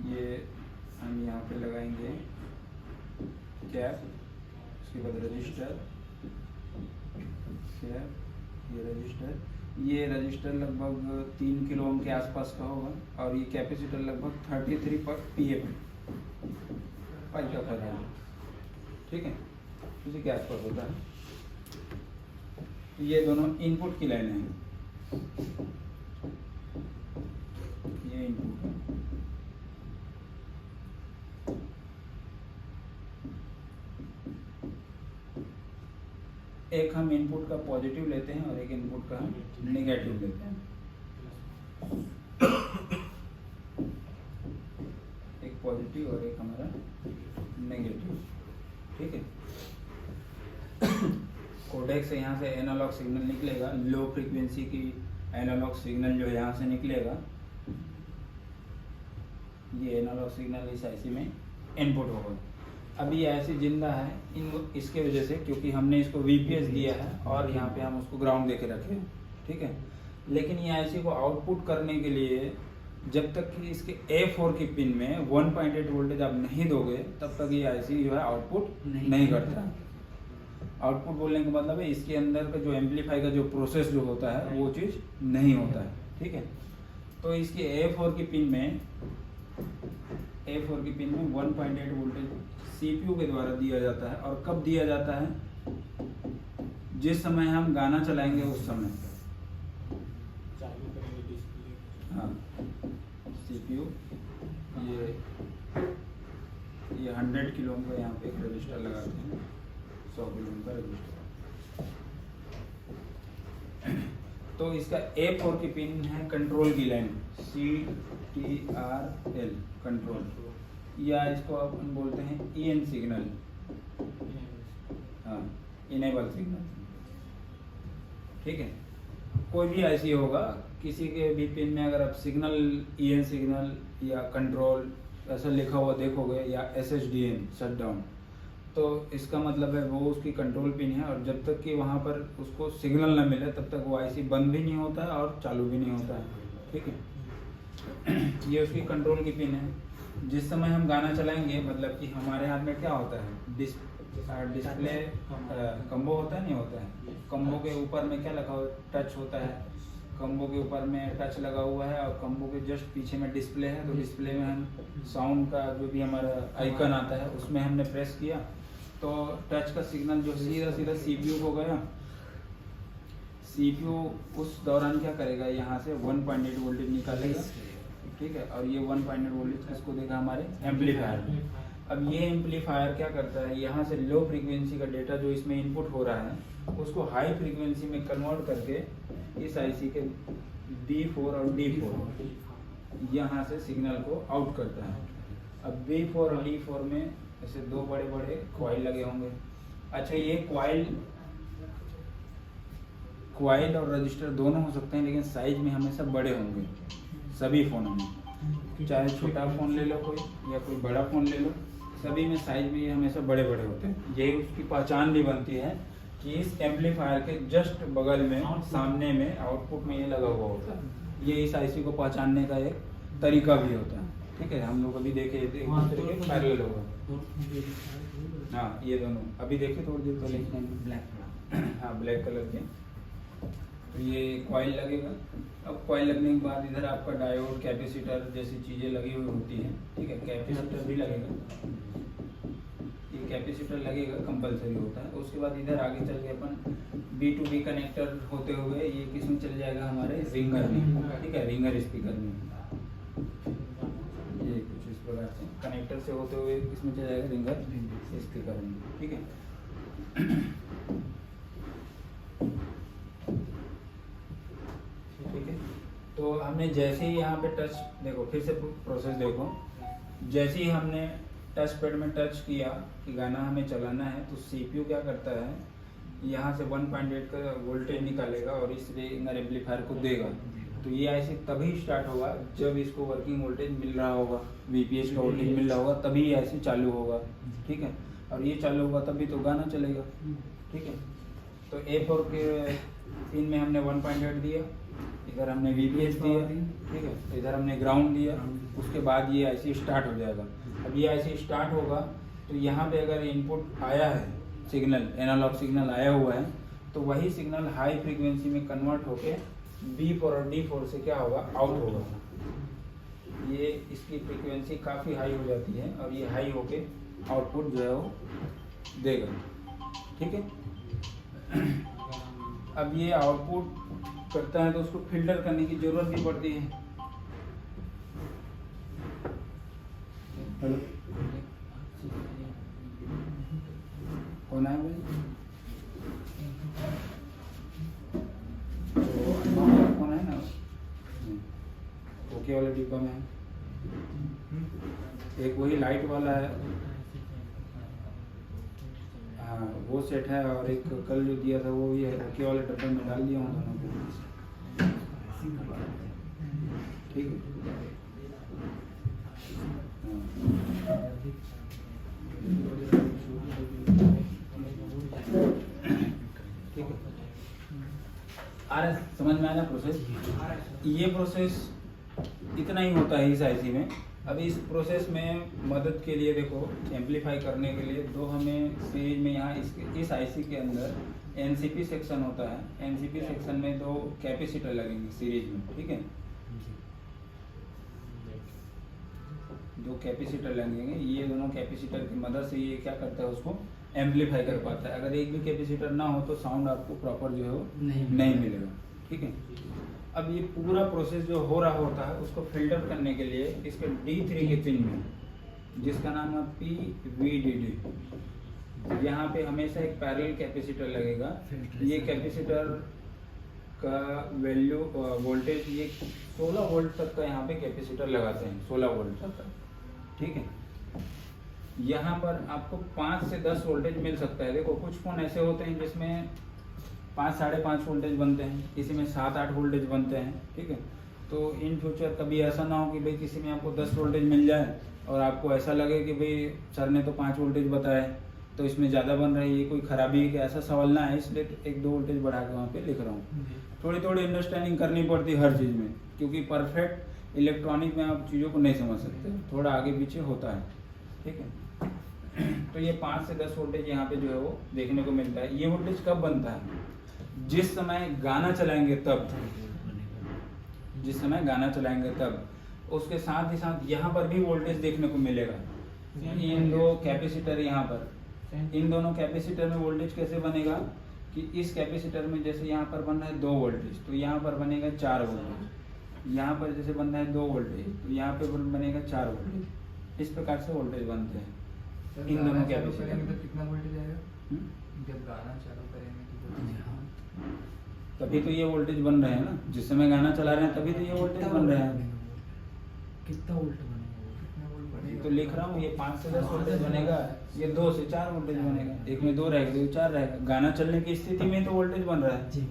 ये हम यहाँ पे लगाएंगे कैप, उसके बाद रजिस्टर, कैप, ये रजिस्टर लगभग 3 किलो ओम के आसपास का होगा और ये कैपेसिटर लगभग 33 पर PF का फायदा है, ठीक है, उसी के आसपास होता है। ये दोनों इनपुट की लाइनें हैं, ये इनपुट है, एक हम इनपुट का पॉजिटिव लेते हैं और एक इनपुट का नेगेटिव लेते हैं, एक पॉजिटिव और एक हमारा नेगेटिव, ठीक है। कोडेक से यहाँ से एनालॉग सिग्नल निकलेगा, लो फ्रीक्वेंसी की एनालॉग सिग्नल जो यहाँ से निकलेगा, ये एनालॉग सिग्नल इस आईसी में इनपुट होगा। अभी ये ऐसी जिंदा है इसके वजह से, क्योंकि हमने इसको वीपीएस दिया है और यहाँ पे हम उसको ग्राउंड देके रखे हैं, ठीक है। लेकिन ये आईसी को आउटपुट करने के लिए जब तक कि इसके A4 की पिन में 1.8 वोल्टेज आप नहीं दोगे तब तक ये आईसी जो है आउटपुट नहीं करता। आउटपुट बोलने का मतलब है इसके अंदर का जो एम्पलीफाई का जो प्रोसेस जो होता है वो चीज़ नहीं होता है, ठीक है। तो इसके A4 की पिन में 1.8 वोल्टेज CPU के द्वारा दिया जाता है। और कब दिया जाता है, जिस समय हम गाना चलाएंगे उस समय। हाँ, CPU ये 100 किलो ओम का यहाँ पे एक रजिस्टर लगाते हैं, 100 किलो ओम का रजिस्टर। तो इसका A4 की पिन है कंट्रोल की लाइन, CTRL कंट्रोल, या इसको अपन बोलते हैं EN सिग्नल, हाँ, इनेबल सिग्नल, ठीक है। कोई भी ऐसी होगा, किसी के भी पिन में अगर आप सिग्नल EN सिग्नल या कंट्रोल ऐसा लिखा हुआ देखोगे, या SHDN शट डाउन, तो इसका मतलब है वो उसकी कंट्रोल पिन है। और जब तक कि वहाँ पर उसको सिग्नल ना मिले तब तक वो आईसी बंद भी नहीं होता है और चालू भी नहीं होता है, ठीक है। ये उसकी कंट्रोल की पिन है। जिस समय हम गाना चलाएंगे, मतलब कि हमारे हाथ में क्या होता है, डिस्प्ले कम्बो होता है, नहीं होता है, कम्बो के ऊपर में क्या लगा हुआ, टच होता है, कम्बो के ऊपर में टच लगा हुआ है और कम्बो के जस्ट पीछे में डिस्प्ले है। तो डिस्प्ले में हम साउंड का जो भी हमारा आइकन आता है उसमें हमने प्रेस किया तो टच का सिग्नल जो सीधा सीधा CPU को गया। CPU उस दौरान क्या करेगा, यहाँ से 1.8 वोल्टेज निकालेगा, ठीक है। और ये 1.8 वोल्टेज किसको देगा, हमारे एम्पलीफायर में। अब ये एम्पलीफायर क्या करता है, यहाँ से लो फ्रीक्वेंसी का डेटा जो इसमें इनपुट हो रहा है उसको हाई फ्रीक्वेंसी में कन्वर्ट करके इस आईसी के B4 और D4 यहाँ से सिग्नल को आउट करता है। अब B4 और D4 में ऐसे दो बड़े बड़े कॉइल लगे होंगे। अच्छा, ये कॉइल और रजिस्टर दोनों हो सकते हैं, लेकिन साइज में हमेशा बड़े होंगे सभी फ़ोनों में। चाहे छोटा फ़ोन ले लो कोई या कोई बड़ा फ़ोन ले लो, सभी में साइज में ये हमेशा बड़े बड़े होते हैं। यही उसकी पहचान भी बनती है कि इस एम्पलीफायर के जस्ट बगल में सामने में आउटपुट में ये लगा हुआ होता है। ये इस आईसी को पहचानने का एक तरीका भी होता है। ठीक है, हम लोग अभी देखे एक दूसरे के पैरेलल होगा। हाँ, ये दोनों अभी देखे थोड़ी देर पहले ब्लैक, हाँ ब्लैक कलर के। तो ये कॉइल लगेगा। अब कॉइल लगने के बाद इधर आपका डायोड, कैपेसिटर जैसी चीज़ें लगी हुई होती हैं। ठीक है, कैपेसिटर भी लगेगा, ये कैपेसिटर लगेगा, कंपलसरी होता है। उसके बाद इधर आगे चल के अपन B2B कनेक्टर होते हुए ये किस में चल जाएगा, हमारे रिंगर में। ठीक है, रिंगर स्पीकर में ये कुछ इस प्रकार से कनेक्टर से होते हुए किस में चल जाएगा, रिंगर स्पीकर में। ठीक है, ठीक है। तो हमने जैसे ही यहाँ पे टच, देखो फिर से प्रोसेस देखो, जैसे ही हमने टच पैड में टच किया कि गाना हमें चलाना है, तो CPU क्या करता है, यहाँ से 1.8 का वोल्टेज निकालेगा और इस रिंगर एम्पलीफायर को देगा। तो ये ऐसे तभी स्टार्ट होगा जब इसको वर्किंग वोल्टेज मिल रहा होगा, VPH का वोल्टेज मिल रहा होगा, तभी ये ऐसे चालू होगा। ठीक है, और ये चालू होगा तभी तो गाना चलेगा। ठीक है, तो A4 के पिन में हमने 1.8 दिया, इधर हमने VPH दिया। ठीक है, तो इधर हमने ग्राउंड दिया। उसके बाद ये ऐसे स्टार्ट हो जाएगा। अब ये ऐसे स्टार्ट होगा तो यहाँ पे अगर इनपुट आया है, सिग्नल एनालॉग सिग्नल आया हुआ है, तो वही सिग्नल हाई फ्रीक्वेंसी में कन्वर्ट होके B4 और D4 से क्या होगा, आउट होगा। ये इसकी फ्रीक्वेंसी काफ़ी हाई हो जाती है और ये हाई होके आउटपुट जो है वो देगा। ठीक है, अब ये आउटपुट करता है तो उसको फिल्टर करने की जरूरत भी पड़ती है। हेलो, कौन है भाई? तो कौन है ना, ओके वाले डिब्बा में है, एक वही लाइट वाला है, हाँ वो सेट है, और एक कल जो दिया था वो भी है, ओके वाले डब्बे में डाल दिया हूँ दोनों को। ठीक है, ठीक है, आ रहा समझ में आया प्रोसेस। ये प्रोसेस इतना ही होता है इस आईसी में। अब इस प्रोसेस में मदद के लिए देखो, एम्पलीफाई करने के लिए दो हमें सीरीज में यहाँ इस आईसी के अंदर एनसीपी सेक्शन होता है। एनसीपी सेक्शन में दो कैपेसिटर लगेंगे सीरीज में। ठीक है, दो कैपेसिटर लगेंगे। ये दोनों कैपेसिटर की मदद से ये क्या करता है, उसको एम्पलीफाई कर पाता है। अगर एक भी कैपेसिटर ना हो तो साउंड आपको प्रॉपर जो है वो नहीं मिलेगा। ठीक है, अब ये पूरा प्रोसेस जो हो रहा होता है उसको फिल्टर करने के लिए इसके D3 के पिन में, जिसका नाम है PVDD, यहाँ पे हमेशा एक पैरेलल कैपेसिटर लगेगा। ये कैपेसिटर का वैल्यू वोल्टेज ये 16 वोल्ट तक का यहाँ पे कैपेसिटर लगाते हैं, 16 वोल्ट तक का। ठीक है, यहाँ पर आपको 5 से 10 वोल्टेज मिल सकता है। देखो कुछ फोन ऐसे होते हैं जिसमें 5 साढ़े 5 वोल्टेज बनते हैं, किसी में 7-8 वोल्टेज बनते हैं। ठीक है, तो इन फ्यूचर कभी ऐसा ना हो कि भाई किसी में आपको 10 वोल्टेज मिल जाए और आपको ऐसा लगे कि भाई सर ने तो 5 वोल्टेज बताया तो इसमें ज़्यादा बन रही है, ये कोई खराबी है कि ऐसा सवाल ना है। इसलिए 1-2 वोल्टेज बढ़ा के वहाँ पे लिख रहा हूँ। थोड़ी थोड़ी अंडरस्टैंडिंग करनी पड़ती है हर चीज़ में, क्योंकि परफेक्ट इलेक्ट्रॉनिक में आप चीज़ों को नहीं समझ सकते, थोड़ा आगे पीछे होता है। ठीक है, तो ये 5 से 10 वोल्टेज यहाँ पे जो है वो देखने को मिलता है। ये वोल्टेज कब बनता है, जिस समय गाना चलाएंगे तब, जिस समय गाना चलाएंगे तब। उसके साथ ही साथ यहाँ पर भी वोल्टेज देखने को मिलेगा। इन दो कैपेसिटर यहाँ पर, इन दोनों कैपेसिटर में वोल्टेज कैसे बनेगा कि इस कैपेसिटर में जैसे यहाँ पर बन रहा है 2 वोल्टेज, तो यहाँ पर बनेगा 4 वोल्टेज। यहाँ पर जैसे बन रहा है 2 वोल्टेज, तो यहाँ पे बनेगा 4 वोल्टेज। इस प्रकार से वोल्टेज बनते हैं। इन दोनों चालू कैपेसिटर करेंगे तो कितना वोल्टेज आएगा? जब गाना चालू करेंगे तो तभी तो ये वोल्टेज बन रहे हैं ना, जिस समय गाना चला रहे हैं तभी तो ये वोल्टेज बन रहे हैं। कितना वोल्ट बनेगा? कितना वोल्ट ये बनेगा? तो लिख रहा हूँ, ये 5 से 10 वोल्टेज बनेगा, ये 2 से 4 वोल्टेज बनेगा, एक में 2 रहेगा, 2 4 रहेगा। गाना चलने की स्थिति में तो वोल्टेज बन रहा है। जी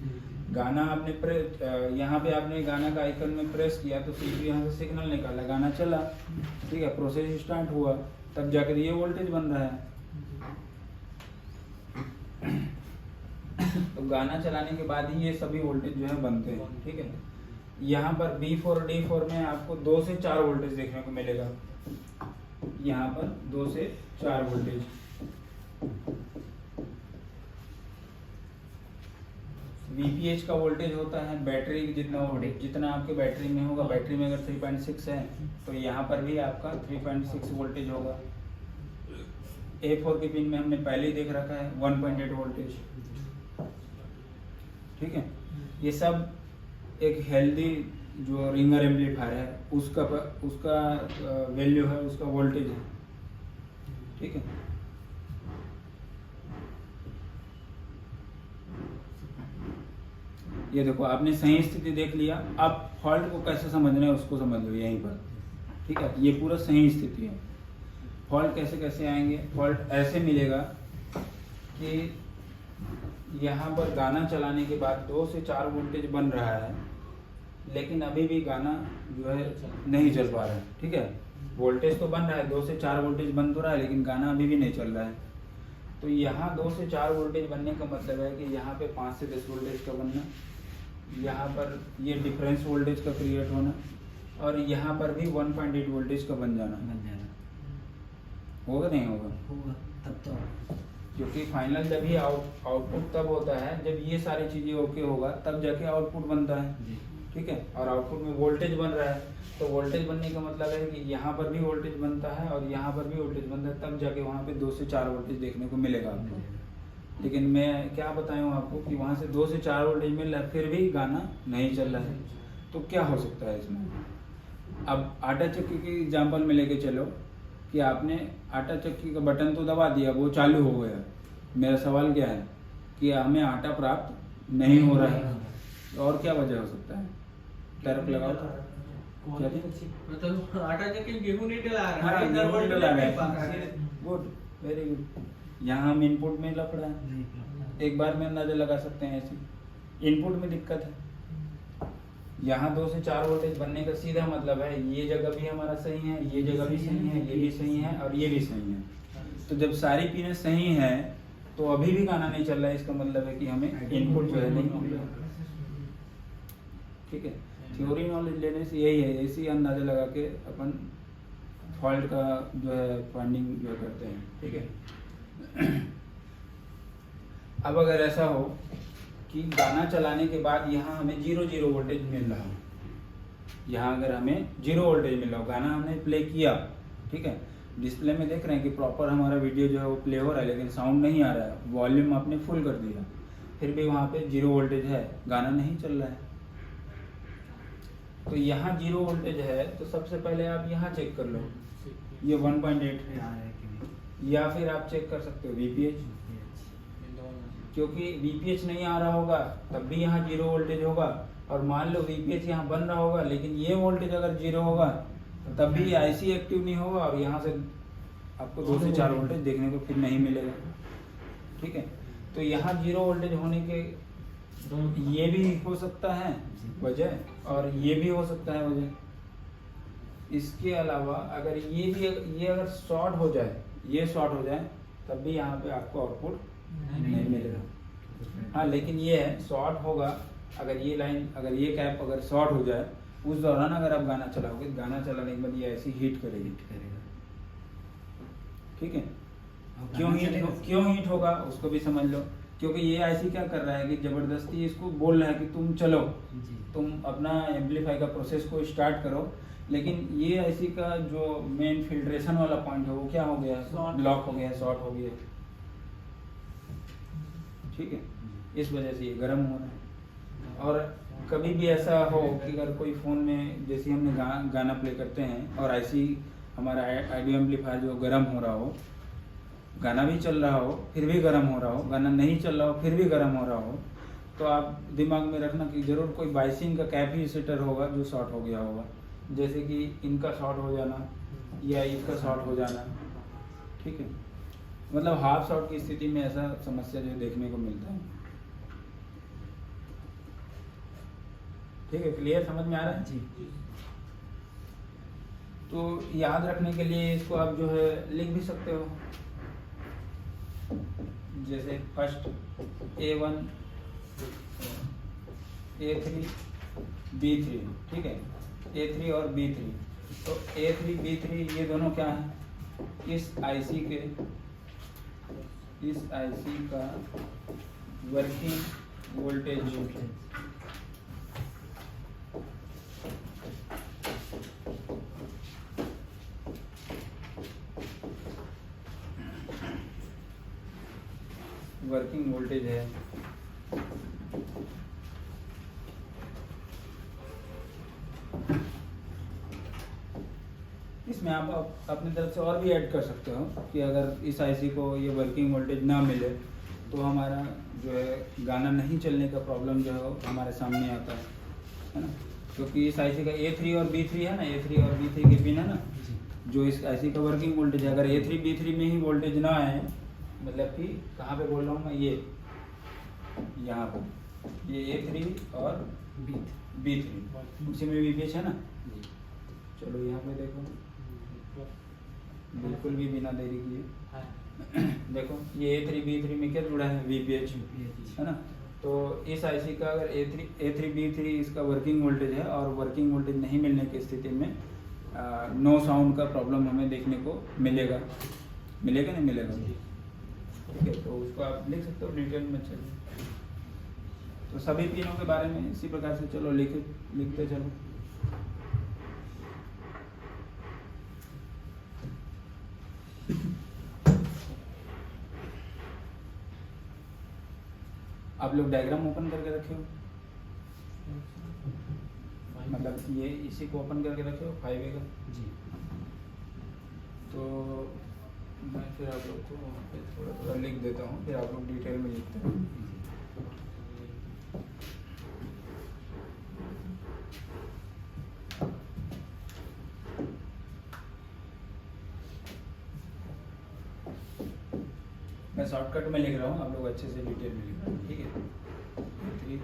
गाना आपने यहाँ पे आपने गाना का आइकन में प्रेस किया तो सीपीयू यहाँ से सिग्नल निकाला, गाना चला, ठीक है, प्रोसेस स्टार्ट हुआ, तब जाकर ये वोल्टेज बन रहा है। तो गाना चलाने के बाद ही ये सभी वोल्टेज जो है बनते हैं, ठीक है। यहाँ पर B4 और D4 में आपको 2 से 4 वोल्टेज देखने को मिलेगा, यहाँ पर 2 से 4 वोल्टेज। VPH का वोल्टेज होता है बैटरी जितना वोल्टेज, जितना आपके बैटरी में होगा, बैटरी में अगर 3.6 है तो यहाँ पर भी आपका 3.6 वोल्टेज होगा। A4 के पिन में हमने पहले ही देख रखा है 1.8 वोल्टेज, ठीक है। ये सब एक हेल्दी जो रिंगर एम्पलीफायर है उसका वैल्यू है, उसका वोल्टेज है, ठीक है। ये देखो आपने सही स्थिति देख लिया, अब फॉल्ट को कैसे समझना है उसको समझ लो यहीं पर, ठीक है। ये पूरा सही स्थिति है। फॉल्ट कैसे कैसे आएंगे? फॉल्ट ऐसे मिलेगा कि यहाँ पर गाना चलाने के बाद 2 से 4 वोल्टेज बन रहा है, लेकिन अभी भी गाना जो है नहीं चल पा रहा है, ठीक है। वोल्टेज तो बन रहा है, 2 से 4 वोल्टेज बन तो रहा है, लेकिन गाना अभी भी नहीं चल रहा है। तो यहाँ 2 से 4 वोल्टेज बनने का मतलब है कि यहाँ पे 5 से 10 वोल्टेज का बनना, यहाँ पर ये डिफरेंस वोल्टेज का क्रिएट होना, और यहाँ पर भी 1.8 वोल्टेज का बन जाना होगा, नहीं होगा? होगा तब तो, क्योंकि फाइनल जब ही आउटपुट तब होता है जब ये सारी चीजें ओके होगा, तब जाके आउटपुट बनता है, ठीक है। और आउटपुट में वोल्टेज बन रहा है, तो वोल्टेज बनने का मतलब है कि यहाँ पर भी वोल्टेज बनता है और यहाँ पर भी वोल्टेज बनता है, तब जाके वहाँ पे 2 से 4 वोल्टेज देखने को मिलेगा आपको। लेकिन मैं क्या बताऊँ आपको कि वहाँ से 2 से 4 वोल्टेज मिल रहा है, फिर भी गाना नहीं चल रहा है, तो क्या हो सकता है इसमें? अब आटा चक्की की एग्जाम्पल में लेके चलो कि आपने आटा चक्की का बटन तो दबा दिया, वो चालू हो गया। मेरा सवाल क्या है कि हमें आटा प्राप्त नहीं हो रहा है, तो और क्या वजह हो सकता है? तर्क लगाओ तो। मतलब आटा चक्की गेहूं नहीं डला रहा हाँ, है, गेहूं वोल्टेज डला नहीं पा रहा रहा है। है। Good, very good. यहाँ हम इनपुट में लफड़ा है, एक बार में अंदाजा लगा सकते हैं ऐसे, इनपुट में दिक्कत है। यहाँ 2 से 4 वोल्टेज बनने का सीधा मतलब है ये जगह भी हमारा सही है, ये जगह भी सही है, ये भी सही है और ये भी सही है। तो जब सारी पिनें सही हैं तो अभी भी गाना नहीं चल रहा है, इसका मतलब है कि हमें इनपुट जो है नहीं मिल रहा, ठीक है। थ्योरी नॉलेज लेने से यही है, ऐसी अंदाजा लगा के अपन फॉल्ट का जो है फाइंडिंग जो करते हैं, ठीक है। अब अगर ऐसा हो कि गाना चलाने के बाद यहाँ हमें 0 वोल्टेज मिल रहा है, यहाँ अगर हमें 0 वोल्टेज मिल रहा हो, गाना हमने प्ले किया, ठीक है, डिस्प्ले में देख रहे हैं कि प्रॉपर हमारा वीडियो जो है वो प्ले हो रहा है, लेकिन साउंड नहीं आ रहा है, वॉल्यूम आपने फुल कर दिया, फिर भी वहाँ पे 0 वोल्टेज है, गाना नहीं चल रहा है। तो यहाँ 0 वोल्टेज है, तो सबसे पहले आप यहाँ चेक कर लो, ये 1.8 है, या फिर आप चेक कर सकते हो VPH, क्योंकि VPH नहीं आ रहा होगा तब भी यहाँ 0 वोल्टेज होगा, और मान लो VPH यहाँ बन रहा होगा लेकिन ये वोल्टेज अगर 0 होगा तब भी IC एक्टिव नहीं होगा, और यहाँ से आपको 2 से 4 वोल्टेज देखने को फिर नहीं मिलेगा, ठीक है। तो यहाँ 0 वोल्टेज होने के ये भी हो सकता है वजह, और ये भी हो सकता है वजह। इसके अलावा अगर ये अगर शॉर्ट हो जाए, ये शॉर्ट हो जाए, तब भी यहाँ पे आपको आउटपुट नहीं मिलेगा। हाँ, लेकिन ये है शॉर्ट होगा अगर ये लाइन, अगर ये कैप अगर शॉर्ट हो जाए, उस दौरान अगर आप गाना चलाओगे, गाना चलाने के बाद ये ऐसी हीट करेगा, ठीक है। क्यों हीट होगा उसको भी समझ लो, क्योंकि ये ऐसी क्या कर रहा है कि जबरदस्ती इसको बोल रहा है कि तुम चलो, तुम अपना एम्पलीफाई का प्रोसेस को स्टार्ट करो, लेकिन ये ऐसी का जो मेन फिल्ट्रेशन वाला पॉइंट है वो क्या हो गया, ब्लॉक हो गया, शॉर्ट हो गया, ठीक है। इस वजह से ये गर्म हो रहा है। और कभी भी ऐसा हो कि अगर कोई फ़ोन में जैसे हमने गाना प्ले करते हैं और ऐसी हमारा ऑडियो एम्पलीफायर जो गर्म हो रहा हो, गाना भी चल रहा हो फिर भी गर्म हो रहा हो, गाना नहीं चल रहा हो फिर भी गर्म हो रहा हो, तो आप दिमाग में रखना कि ज़रूर कोई बाइसिंग का कैपेसिटर होगा जो शॉर्ट हो गया होगा। जैसे कि इनका शॉर्ट हो जाना या इसका शॉर्ट हो जाना, ठीक है। मतलब हाफ शॉर्ट की स्थिति में ऐसा समस्या जो देखने को मिलता है। ठीक है, क्लियर, समझ में आ रहा है जी। तो याद रखने के लिए इसको आप जो है लिख भी सकते हो, जैसे फर्स्ट A1 A3 B3, ठीक है, A3 और B3। तो A3 B3 ये दोनों क्या है, इस IC का वर्किंग वोल्टेज है। इसमें आप अपनी तरफ से और भी ऐड कर सकते हो कि अगर इस आईसी को ये वर्किंग वोल्टेज ना मिले तो हमारा जो है गाना नहीं चलने का प्रॉब्लम जो है हमारे सामने आता है ना। क्योंकि इस आईसी का A3 और B3 है ना, A3 और B3 के पिन है ना, जो इस आईसी का वर्किंग वोल्टेज है, अगर A3 B3 में ही वोल्टेज ना आए, मतलब कि कहाँ पे बोल रहा हूँ मैं, ये यहाँ पर ये A3 और B3 उसी में VPH है ना। चलो यहाँ पे देखो, बिल्कुल भी बिना देरी किए देखो ये A3 B3 में क्या जुड़ा है, VPH है ना। तो इस आईसी का अगर A3 B3 इसका वर्किंग वोल्टेज है और वर्किंग वोल्टेज नहीं मिलने की स्थिति में नो साउंड का प्रॉब्लम हमें देखने को मिलेगा नहीं मिलेगा, ठीक है। तो उसको आप लिख सकते हो डिटेल में। चलो तो सभी पिनों के बारे में इसी प्रकार से चलो लिखते चलो। आप लोग डायग्राम ओपन करके रखे हो, मतलब ये इसी को ओपन करके रखे हो 5A का जी। तो मैं फिर आप लोग को वहाँ पे थोड़ा थोड़ा लिख देता हूँ, फिर आप लोग डिटेल में लिखते हैं। मैं शॉर्टकट में लिख रहा हूँ, आप लोग अच्छे से डिटेल में लिख रहे हैं, ठीक है। A3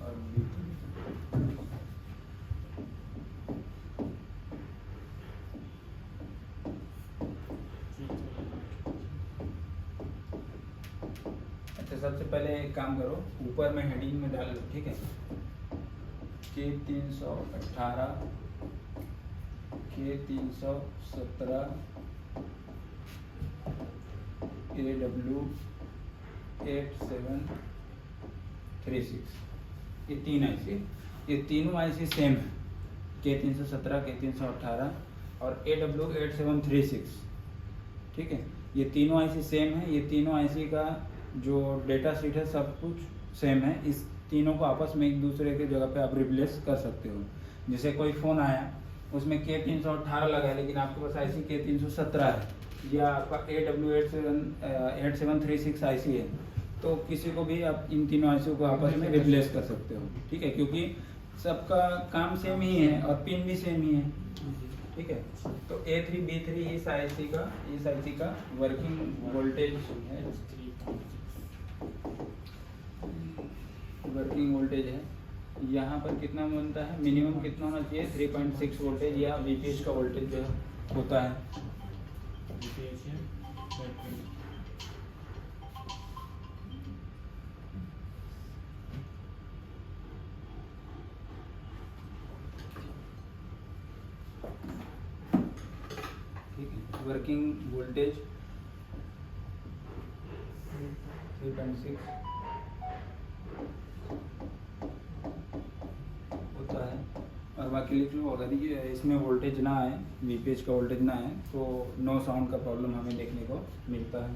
और B3 अच्छा, सबसे पहले एक काम करो, ऊपर में हेडिंग में डाल लो, ठीक है। K318 K317 AW8736 ये तीन आईसी, ये तीनों आईसी सेम है, K317 K318 और AW8736, ठीक है। ये तीनों आईसी सेम है, ये तीनों आईसी का जो डेटा शीट है सब कुछ सेम है। इस तीनों को आपस में एक दूसरे के जगह पे आप रिप्लेस कर सकते हो। जैसे कोई फ़ोन आया उसमें K318 लगा है लेकिन आपके पास आईसी K317 है, या आपका AW8736 आईसी है, तो किसी को भी आप इन तीनों आईसी को आपस में रिप्लेस कर सकते हो, ठीक है। क्योंकि सबका काम सेम ही है और पिन भी सेम ही है, ठीक है। तो A3 B3 इस आईसी का वर्किंग वोल्टेज है। यहाँ पर कितना बनता है, मिनिमम कितना होना चाहिए, 3.6 वोल्टेज या VPH का वोल्टेज जो होता है। ठीक है, वर्किंग वोल्टेज 3.6 होता है। और बाकी लिख लो, अगर ये इसमें वोल्टेज ना आए, VPH का वोल्टेज ना आए, तो नो साउंड का प्रॉब्लम हमें देखने को मिलता है।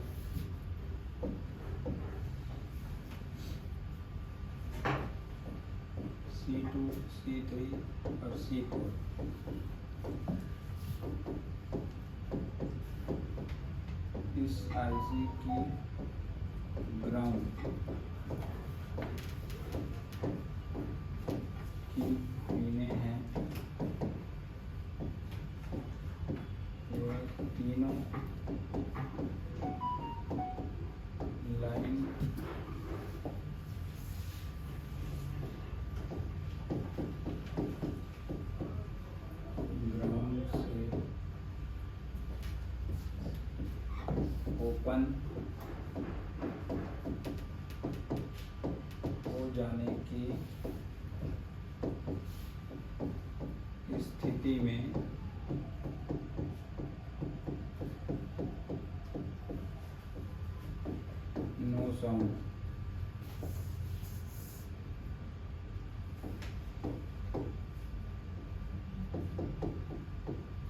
C2 C3 और C4 आईसी की ग्राउंड की पिनें हैं, ये तीनों लाइन ग्राउंड से ओपन हो जाने की स्थिति में नो साउंड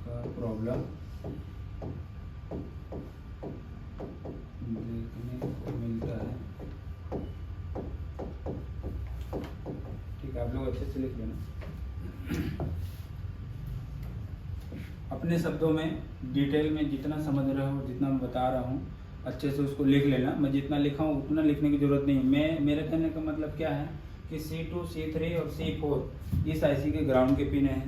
का प्रॉब्लम देखने को मिलता है। ठीक है, आप लोग अच्छे से लिख लेना। अपने शब्दों में डिटेल में जितना समझ रहे हो, जितना मैं बता रहा हूँ, अच्छे से उसको लिख लेना। मैं जितना लिखा हूँ उतना लिखने की जरूरत नहीं। मैं मेरे कहने का मतलब क्या है कि C2, C3 और C4 इस आईसी के ग्राउंड के पिन हैं।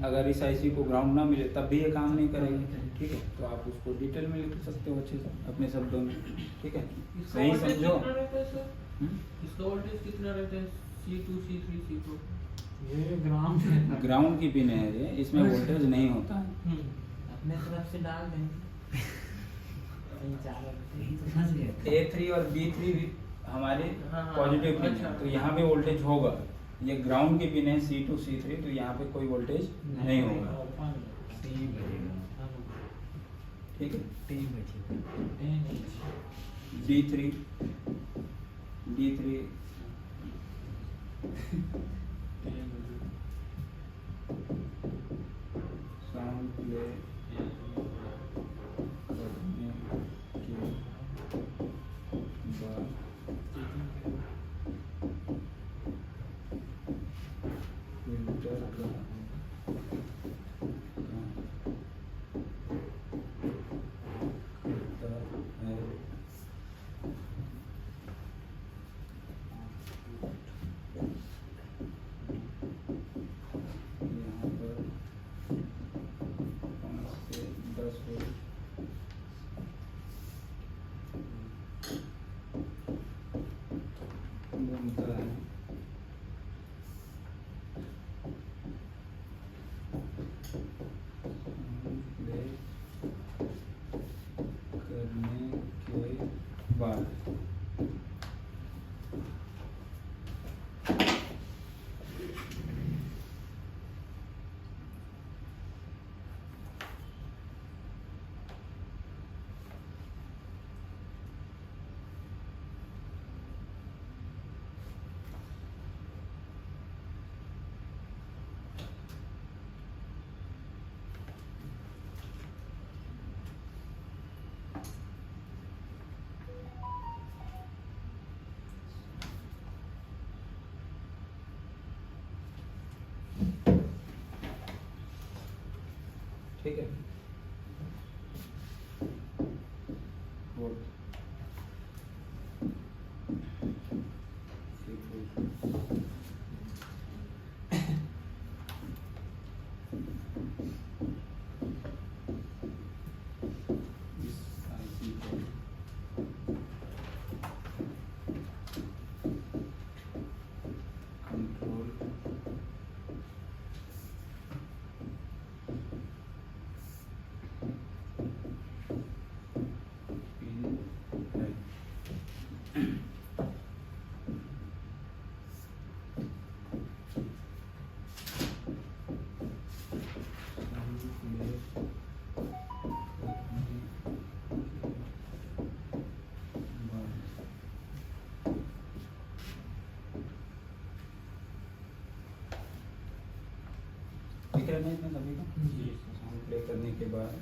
अगर इस आईसी को ग्राउंड ना मिले तब भी ये काम नहीं करेगा। ठीक है, तो आप उसको डिटेल में लिख सकते हो अच्छे से अपने शब्दों में। ठीक है, इसका सही वोल्टेज समझो। कितना रहता है सर? इसका वोल्टेज कितना रहता है? C2, C3, C4? ये ग्राउंड है। ग्राउंड की पिन है ये, इसमें वोल्टेज नहीं होता है। अपने तरफ से डाल दें। समझ गए। A3 और B3 भी हमारे हाँ, हाँ, पॉजिटिव पिन अच्छा। है, तो यहाँ पे वोल्टेज होगा। ये ग्राउंड की पिन है C2, C3, तो यहाँ पे कोई वोल्टेज नहीं होगा। ठीक है, D3 साउंड प्ले करने के बाद फिल्टर का करता है। यहाँ पर 5 से 10 वोल्ट घूमता है। प्ले करने के बाद ठीक है, वोल्ट इस आईसी को कंट्रोल पिन है। दिख रहा है इसमें सभी का? साउंड प्ले करने के बाद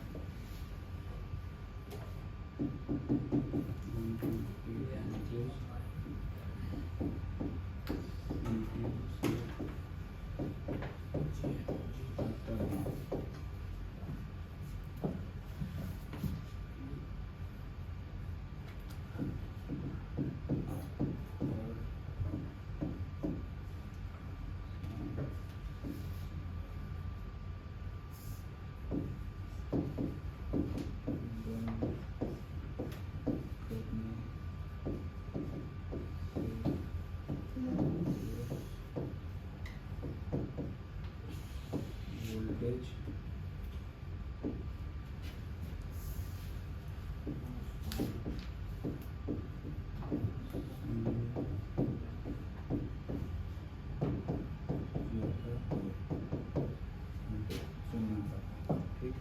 वोल्टेज ठीक।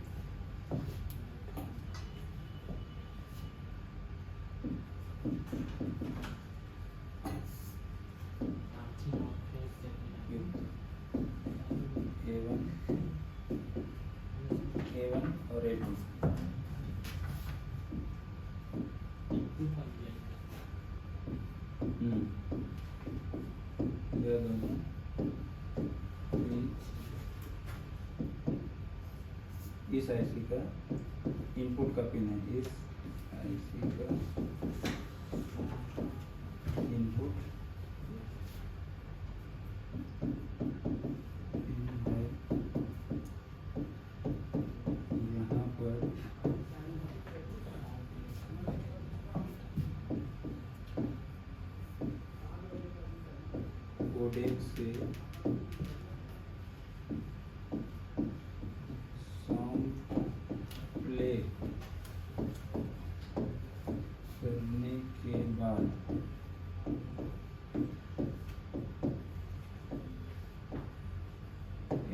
A1 और A2 यह दोनों इस आईसी का इनपुट का पिन है, इस आईसी का इनपुट पिन है यहाँ पर। कोडेक से सॉन्ग प्ले करने के बाद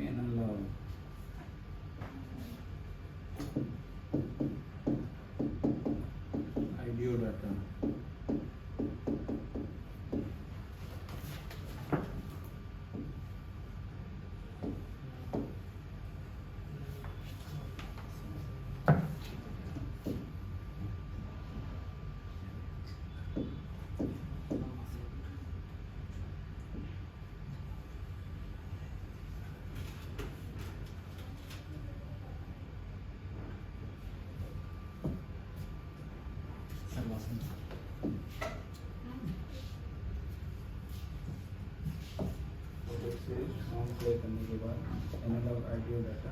एनालॉग ऑडियो डाटा कोडेक से सॉन्ग प्ले करने के बाद एनालॉग ऑडियो डाटा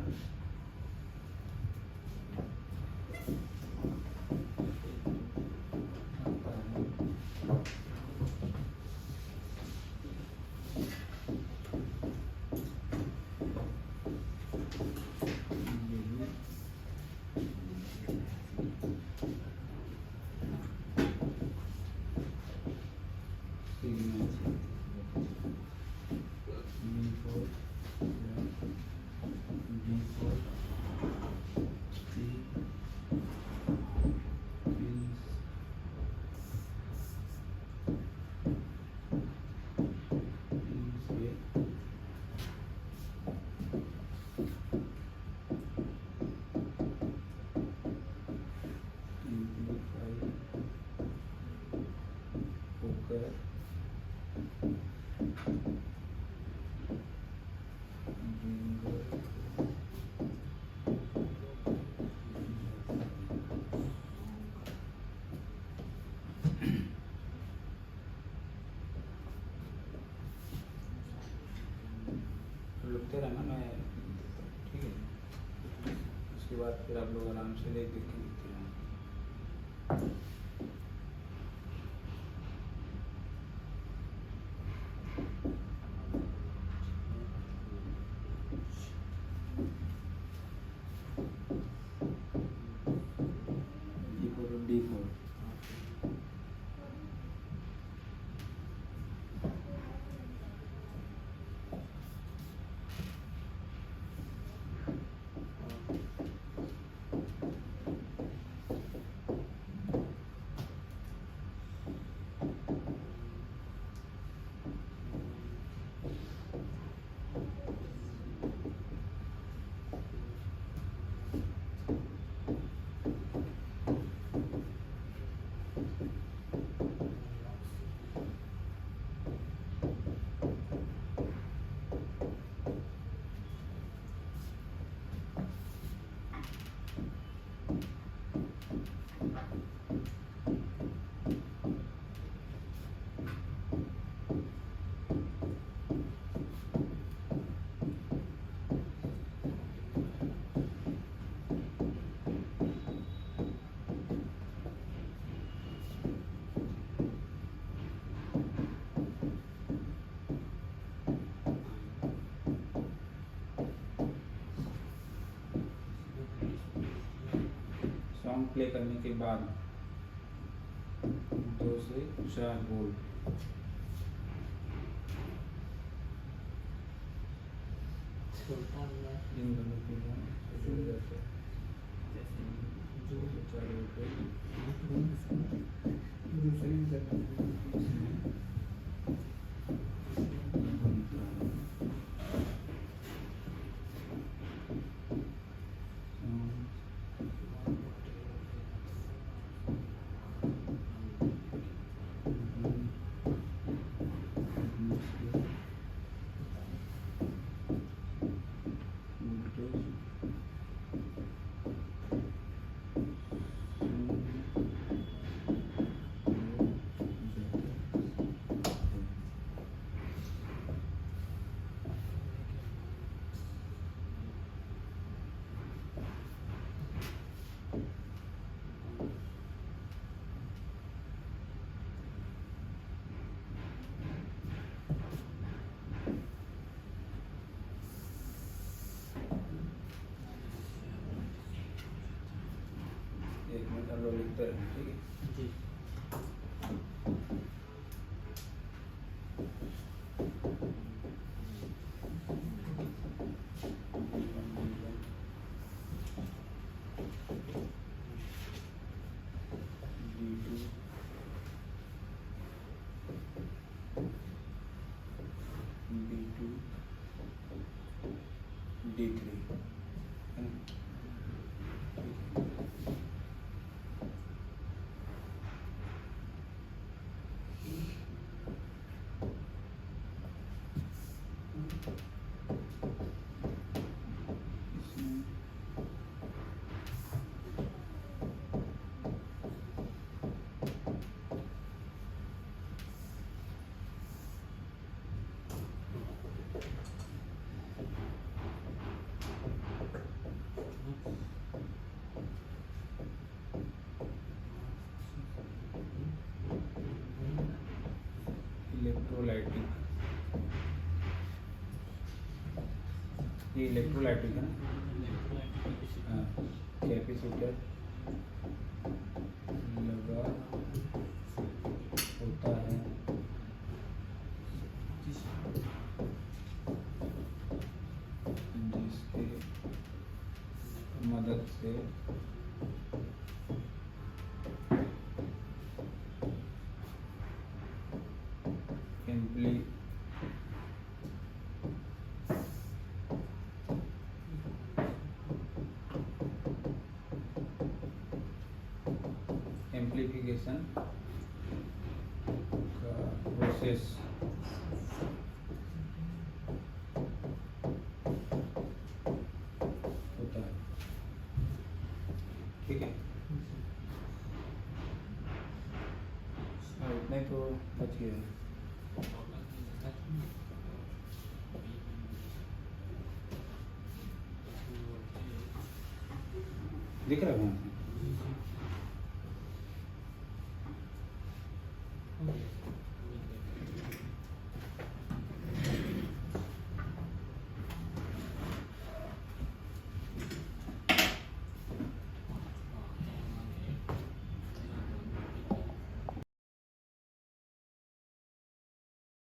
लिखते रहना, मैं ठीक है। उसके बाद फिर आप लोग आराम से देख देख के लिखते रहना। D4 अप्लाई करने के बाद 2 से 4 वोल्ट छोटा हुआ इन दोनों के शुरू जाते हैं जैसे 2 से 4 वोल्ट दूसरी जगह एक मिनट हम लोग लिखते रहें, ठीक है। जी B2 D3 है ना? इसमें इलेक्ट्रोलाइटिक, ये इलेक्ट्रोलाइटिक है ना। हाँ, कैपेसिटर लगा होता है जिसके मदद से एम्पली एम्प्लीफिकेशन का प्रोसेस होता है, ठीक है। हाँ, इतना ही तो बच गया है। दिख रहा है वहाँ?